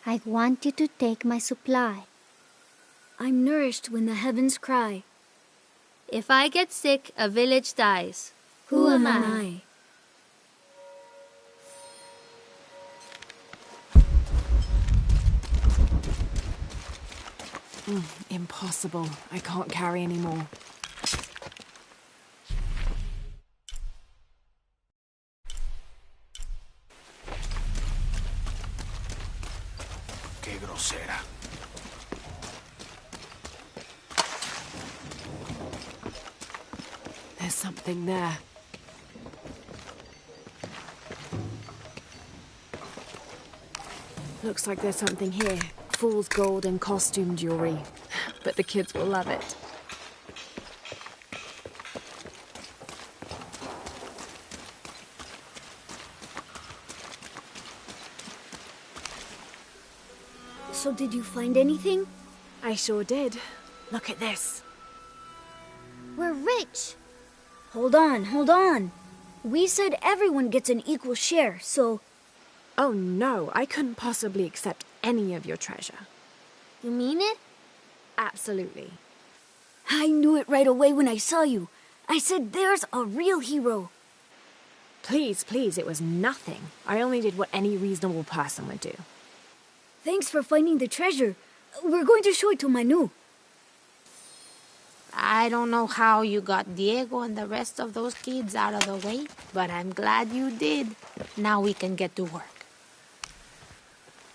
I want you to take my supply. I'm nourished when the heavens cry. If I get sick, a village dies. Who am I? Impossible. I can't carry any more. Qué grosera. There's something there. Looks like there's something here. Fool's gold and costume jewelry. But the kids will love it. So did you find anything? I sure did. Look at this. We're rich. Hold on, hold on. We said everyone gets an equal share, so... Oh no, I couldn't possibly accept any of your treasure. You mean it? Absolutely. I knew it right away when I saw you. I said there's a real hero. Please, please, it was nothing. I only did what any reasonable person would do. Thanks for finding the treasure. We're going to show it to Manu. I don't know how you got Diego and the rest of those kids out of the way, but I'm glad you did. Now we can get to work.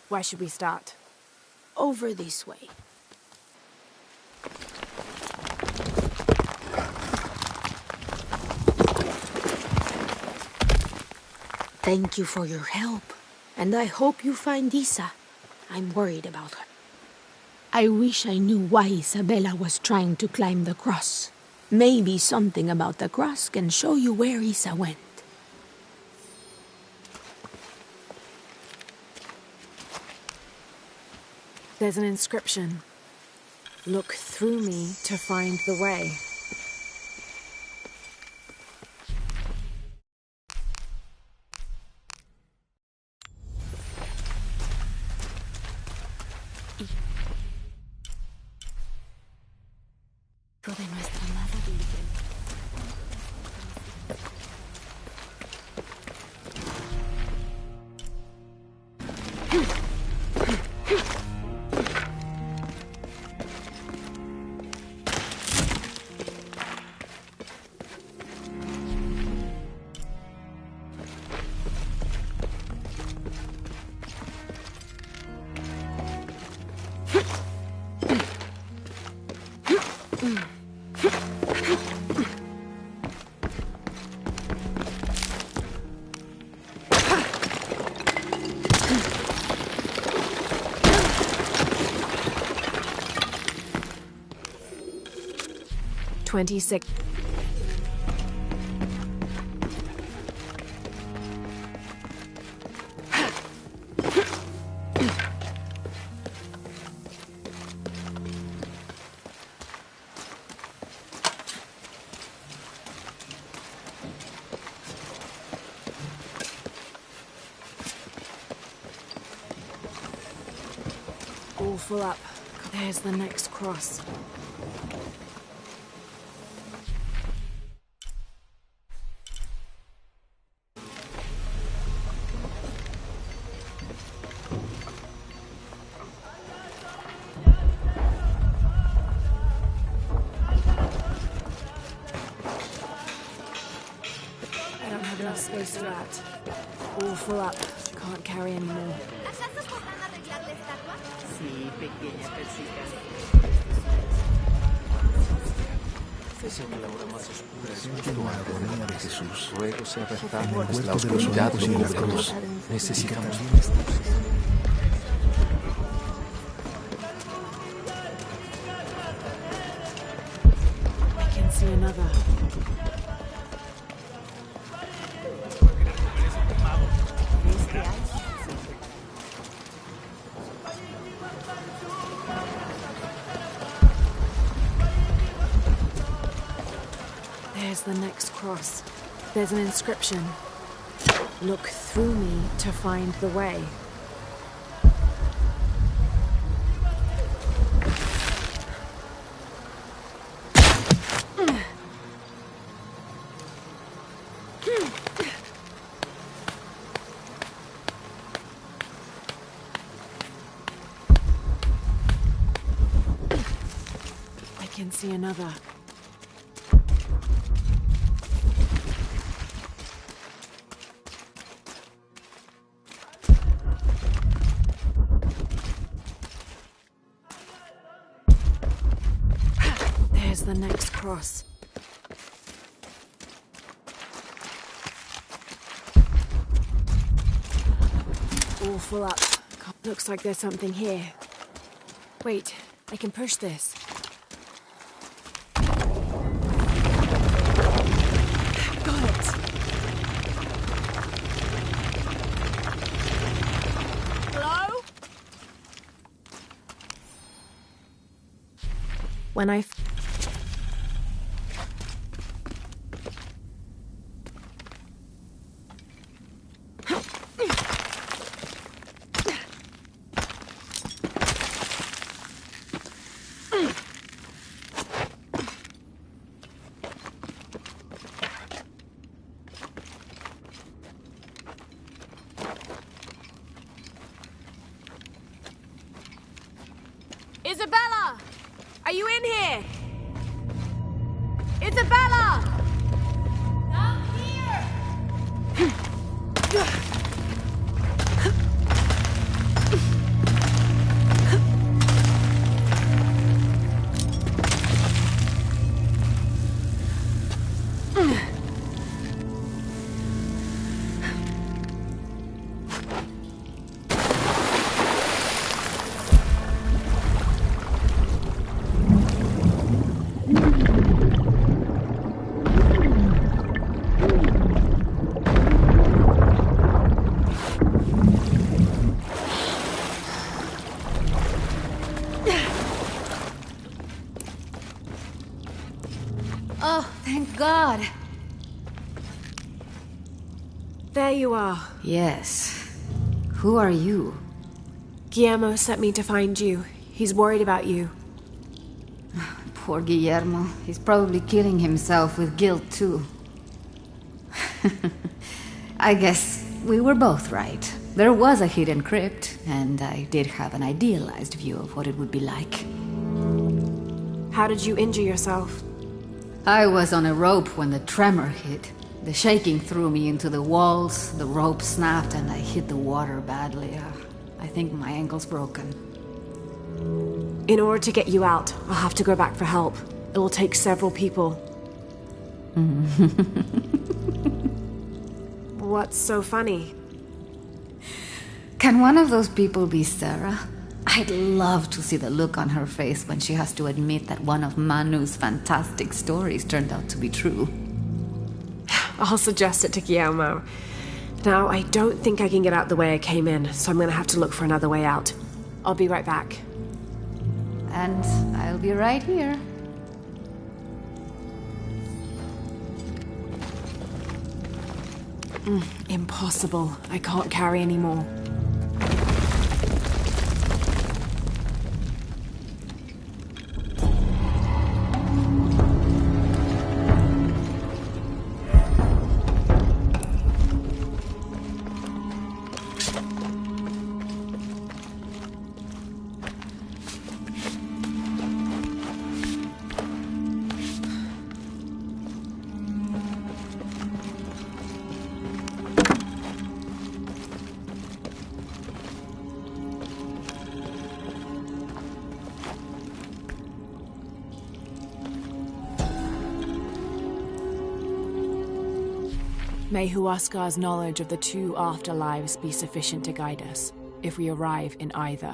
Where should we start? Over this way. Thank you for your help, and I hope you find Isa. I'm worried about her. I wish I knew why Isabella was trying to climb the cross. Maybe something about the cross can show you where Isa went. There's an inscription. Look through me to find the way. "26. All full up. There's the next cross. Space for that. All full up. Can't carry anymore. ¿Acaso podrán arreglar la estatua? Sí, pequeña persita. Dicen que la hora más oscura es justo a la agonía de Jesús. Luego se abertamos la oscuridad y la cruz. Necesitamos I can see another. There's the next cross. There's an inscription. Look through me to find the way. I can see another. There's the next cross. All full up. Looks like there's something here. Wait, I can push this. Got it. Hello? When I... Isabella! Are you in here? God! There you are. Yes. Who are you? Guillermo sent me to find you. He's worried about you. Poor Guillermo. He's probably killing himself with guilt, too. I guess we were both right. There was a hidden crypt, and I did have an idealized view of what it would be like. How did you injure yourself? I was on a rope when the tremor hit. The shaking threw me into the walls, the rope snapped, and I hit the water badly. I think my ankle's broken. In order to get you out, I'll have to go back for help. It will take several people. What's so funny? Can one of those people be Sarah? I'd love to see the look on her face when she has to admit that one of Manu's fantastic stories turned out to be true. I'll suggest it to Guillermo. Now, I don't think I can get out the way I came in, so I'm gonna have to look for another way out. I'll be right back. And I'll be right here. Impossible. I can't carry anymore. May Huascar's knowledge of the two afterlives be sufficient to guide us, if we arrive in either.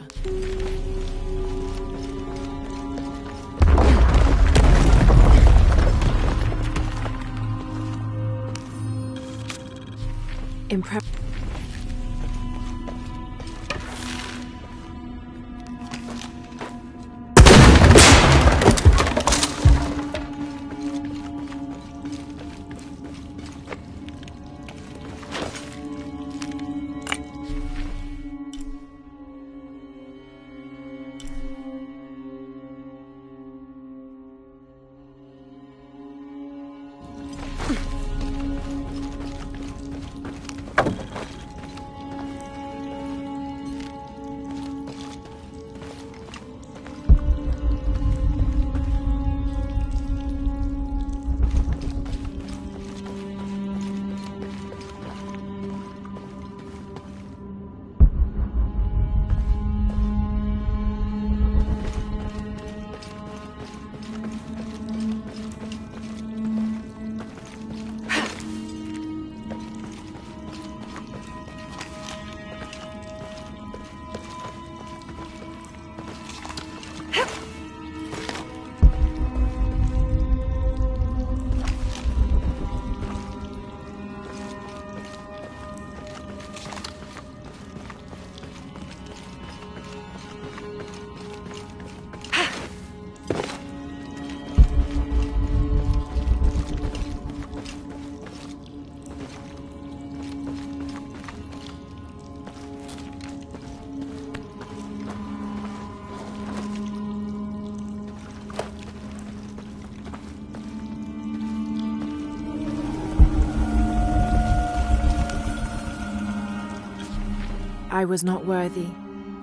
I was not worthy.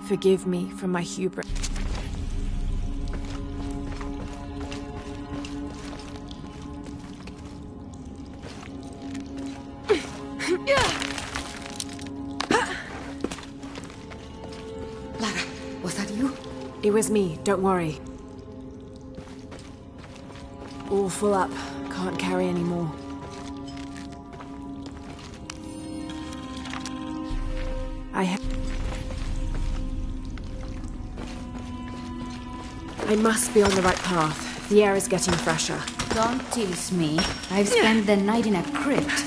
Forgive me for my hubris. Lara, was that you? It was me, don't worry. All full up. Can't carry anymore. I must be on the right path. The air is getting fresher. Don't tease me. I've spent the night in a crypt.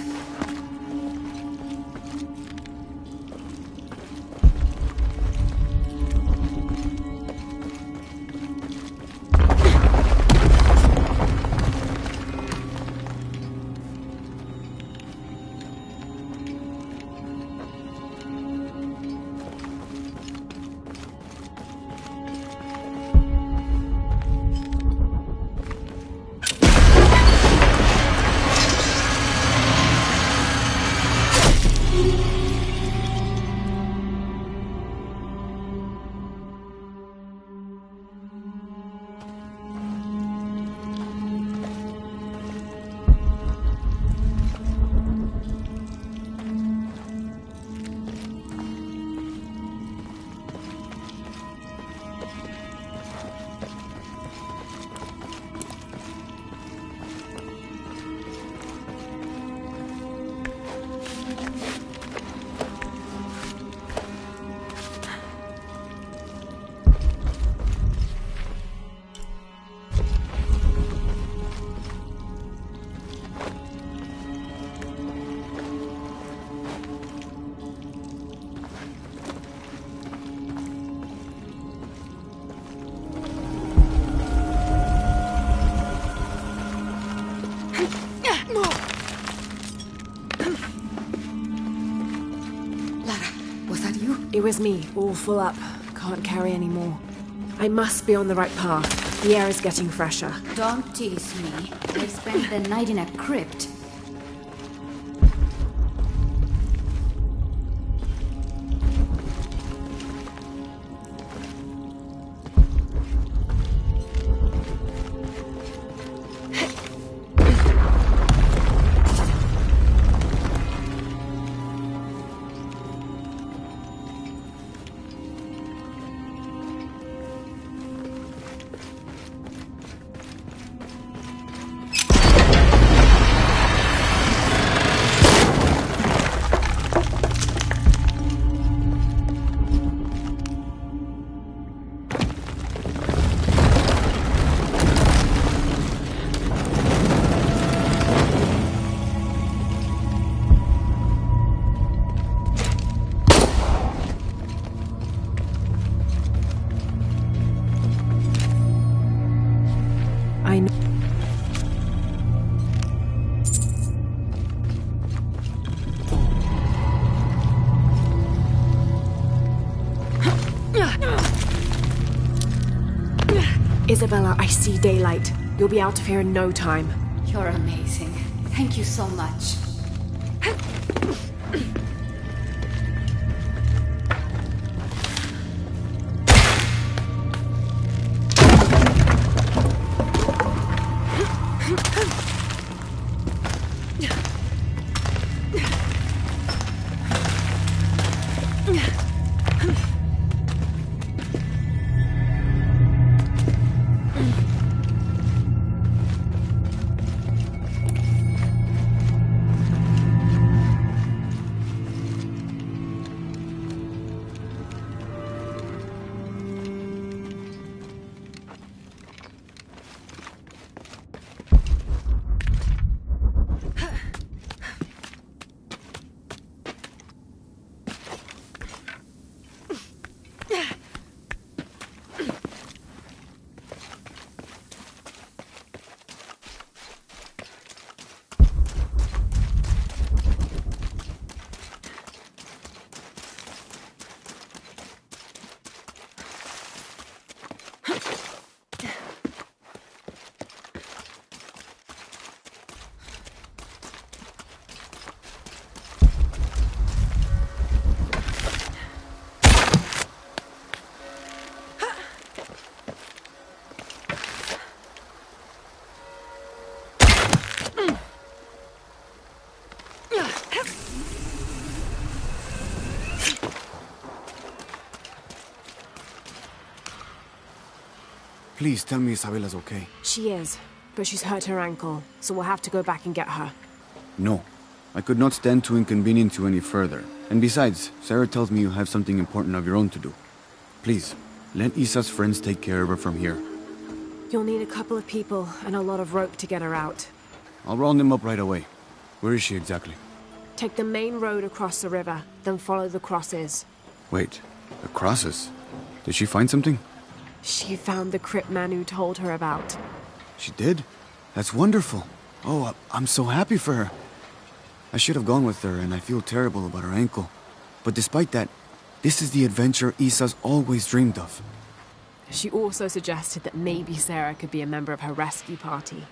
It was me, all full up. Can't carry any more. I must be on the right path. The air is getting fresher. Don't tease me. I spent the night in a crypt. Isabella, I see daylight. You'll be out of here in no time. You're amazing. Thank you so much. Please tell me Isabella's okay. She is, but she's hurt her ankle, so we'll have to go back and get her. No. I could not stand to inconvenience you any further. And besides, Sarah tells me you have something important of your own to do. Please, let Isa's friends take care of her from here. You'll need a couple of people and a lot of rope to get her out. I'll round them up right away. Where is she exactly? Take the main road across the river, then follow the crosses. Wait, the crosses? Did she find something? She found the crypt Manu told her about. She did? That's wonderful. Oh, I'm so happy for her. I should have gone with her, and I feel terrible about her ankle. But despite that, this is the adventure Isa's always dreamed of. She also suggested that maybe Sarah could be a member of her rescue party.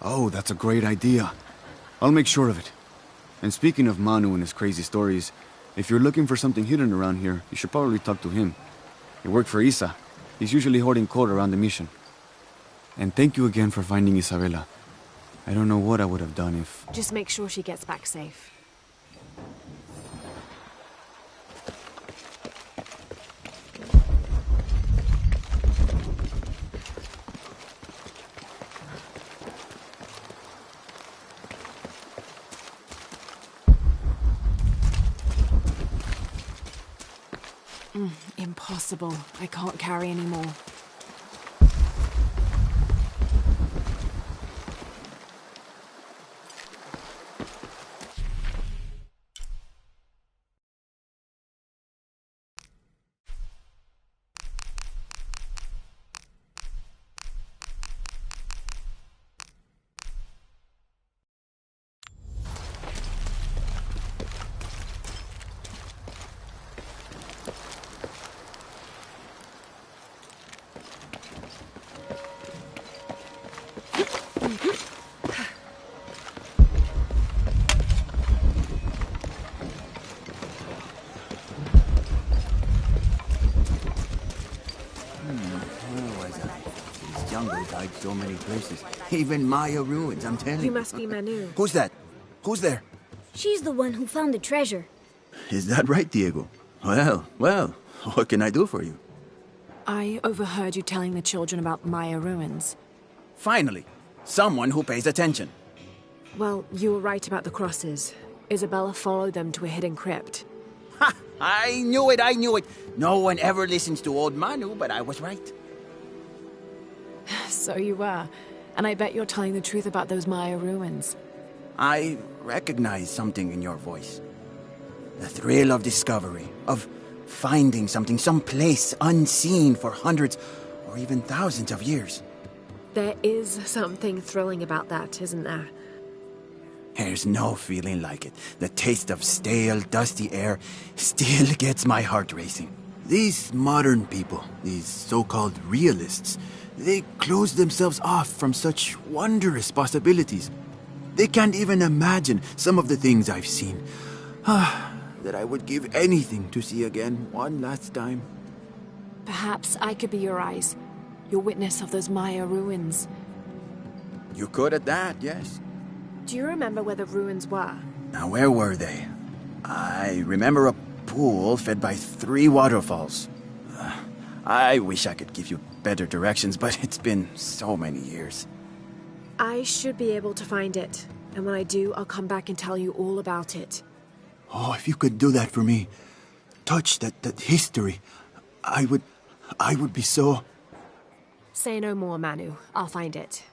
Oh, that's a great idea. I'll make sure of it. And speaking of Manu and his crazy stories, if you're looking for something hidden around here, you should probably talk to him. He worked for Isa. He's usually hoarding coal around the mission. And thank you again for finding Isabella. I don't know what I would have done if... Just make sure she gets back safe. Impossible. I can't carry any more. like so many places. Even Maya ruins, I'm telling you. You must be Manu. Who's that? Who's there? She's the one who found the treasure. Is that right, Diego? Well, what can I do for you? I overheard you telling the children about Maya ruins. Finally, someone who pays attention. Well, you were right about the crosses. Isabella followed them to a hidden crypt. Ha! I knew it! No one ever listens to old Manu, but I was right. So you were. And I bet you're telling the truth about those Maya ruins. I recognize something in your voice. The thrill of discovery, of finding something someplace unseen for hundreds or even thousands of years. There is something thrilling about that, isn't there? There's no feeling like it. The taste of stale, dusty air still gets my heart racing. These modern people, these so-called realists, they close themselves off from such wondrous possibilities. They can't even imagine some of the things I've seen. That I would give anything to see again one last time. Perhaps I could be your eyes, your witness of those Maya ruins. You could at that, yes. Do you remember where the ruins were? Now, where were they? I remember a pool fed by 3 waterfalls. I wish I could give you better directions, but it's been so many years. I should be able to find it. And when I do, I'll come back and tell you all about it. Oh, if you could do that for me. Touch that history. I would be so... Say no more, Manu. I'll find it.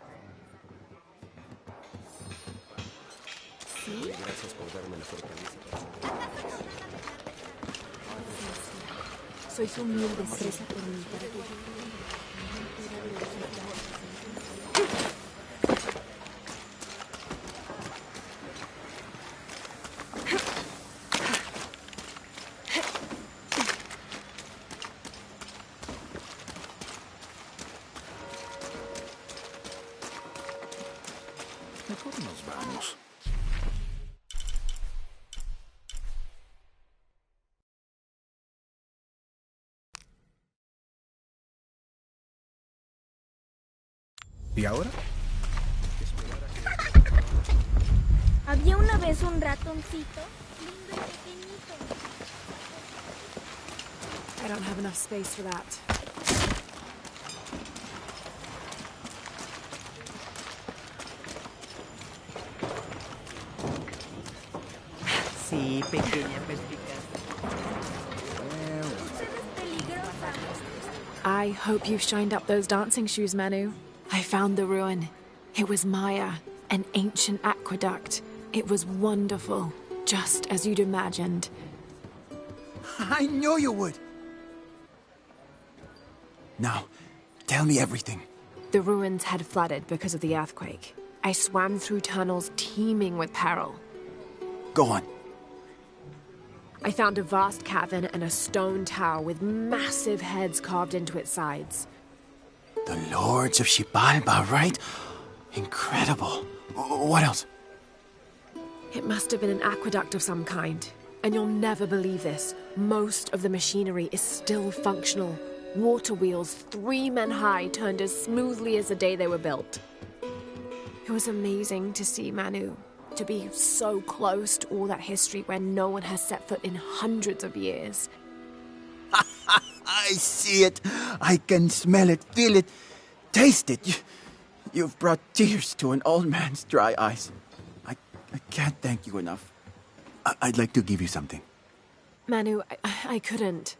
Sois un mil destreza por mí para que... Mejor nos vamos. ¿Y ahora? Había una vez un ratoncito, lindo y pequeñito. I don't have enough space for that. Sí, pequeña perspicaz. I hope you shined up those dancing shoes, Manu. I found the ruin. It was Maya, an ancient aqueduct. It was wonderful, just as you'd imagined. I knew you would! Now, tell me everything. The ruins had flooded because of the earthquake. I swam through tunnels teeming with peril. Go on. I found a vast cavern and a stone tower with massive heads carved into its sides. The Lords of Xibalba, right? Incredible. What else? It must have been an aqueduct of some kind. And you'll never believe this. Most of the machinery is still functional. Water wheels 3 men high turned as smoothly as the day they were built. It was amazing to see, Manu. To be so close to all that history where no one has set foot in hundreds of years. I see it. I can smell it, feel it, taste it. You've brought tears to an old man's dry eyes. I can't thank you enough. I'd like to give you something. Manu, I couldn't.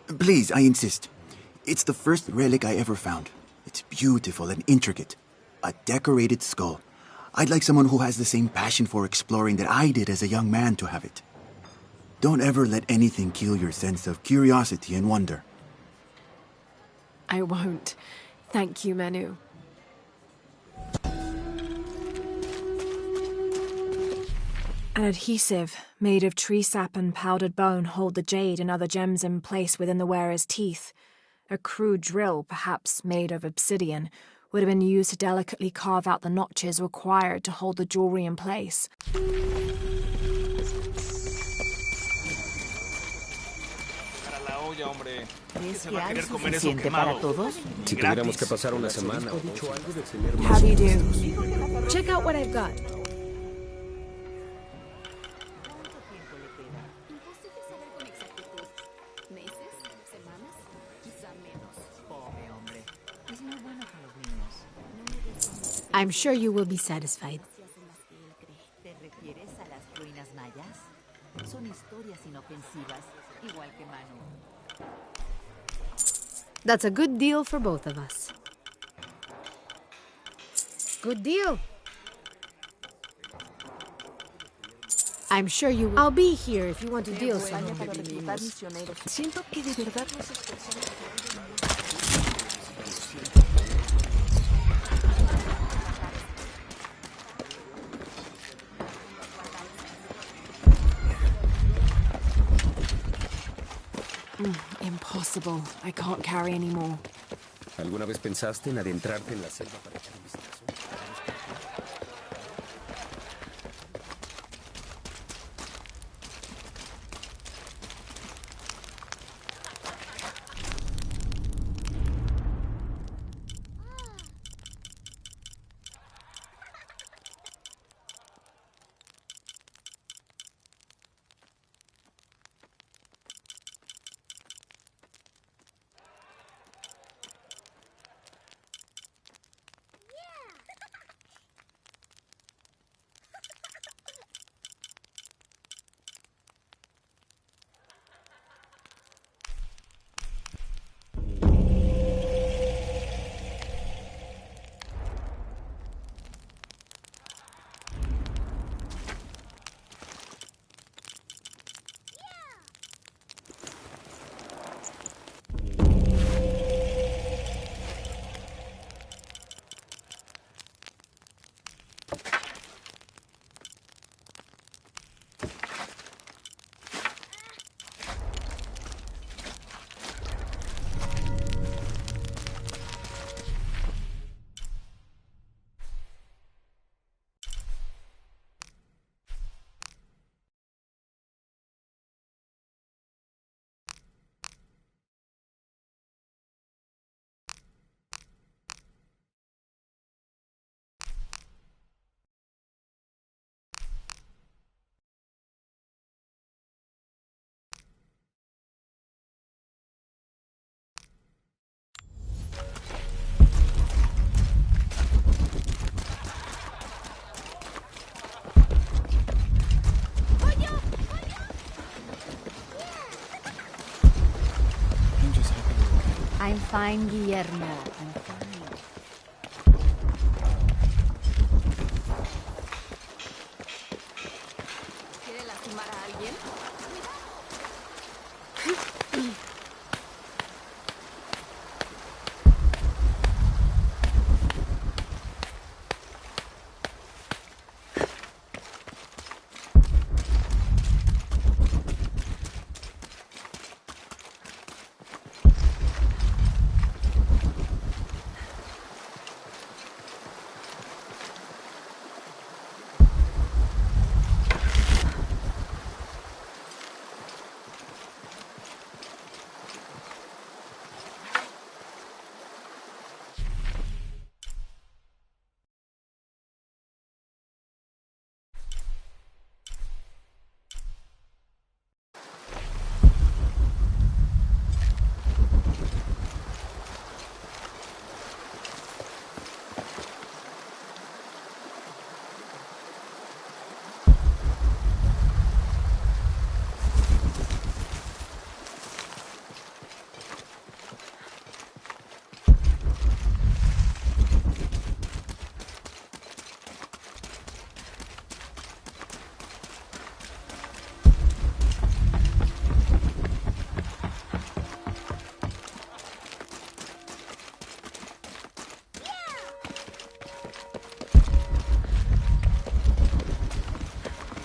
Please, I insist. It's the first relic I ever found. It's beautiful and intricate. A decorated skull. I'd like someone who has the same passion for exploring that I did as a young man to have it. Don't ever let anything kill your sense of curiosity and wonder. I won't. Thank you, Manu. An adhesive made of tree sap and powdered bone hold the jade and other gems in place within the wearer's teeth. A crude drill, perhaps made of obsidian, would have been used to delicately carve out the notches required to hold the jewelry in place. Para la olla, hombre. ¿Crees Se que va a hay querer comer eso suficiente para quemado. todos? Si tuviéramos que pasar una semana o dos. How do you do? Check out what I've got. I'm sure you will be satisfied. ¿Te refieres a las ruinas mayas? Son historias inofensivas, igual que Manu. That's a good deal for both of us. Good deal. I'm sure you will. I'll be here if you want to deal some. Siento que de verdad nos esforzamos. Impossible. I can't carry anymore. ¿Alguna vez pensaste en adentrarte en la selva para echar un vistazo? I'm fine, Guillermo. I'm fine. ¿Quiere lastimar a alguien?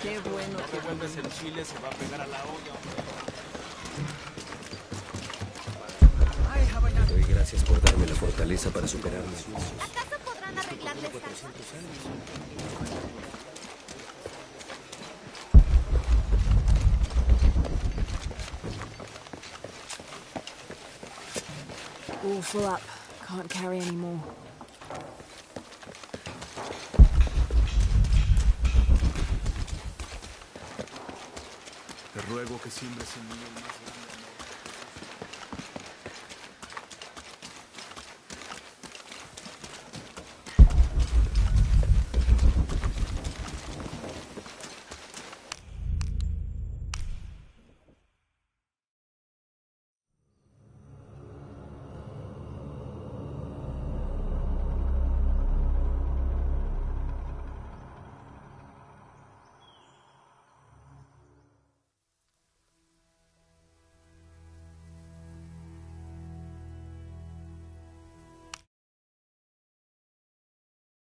Qué bueno. No revuelves el chile, se va a pegar a la olla, hombre. Doy gracias por darme la fortaleza para superarme. ¿Acaso podrán arreglarle esta? All full up. Can't carry any more. Te ruego que siembres en mí el más grande.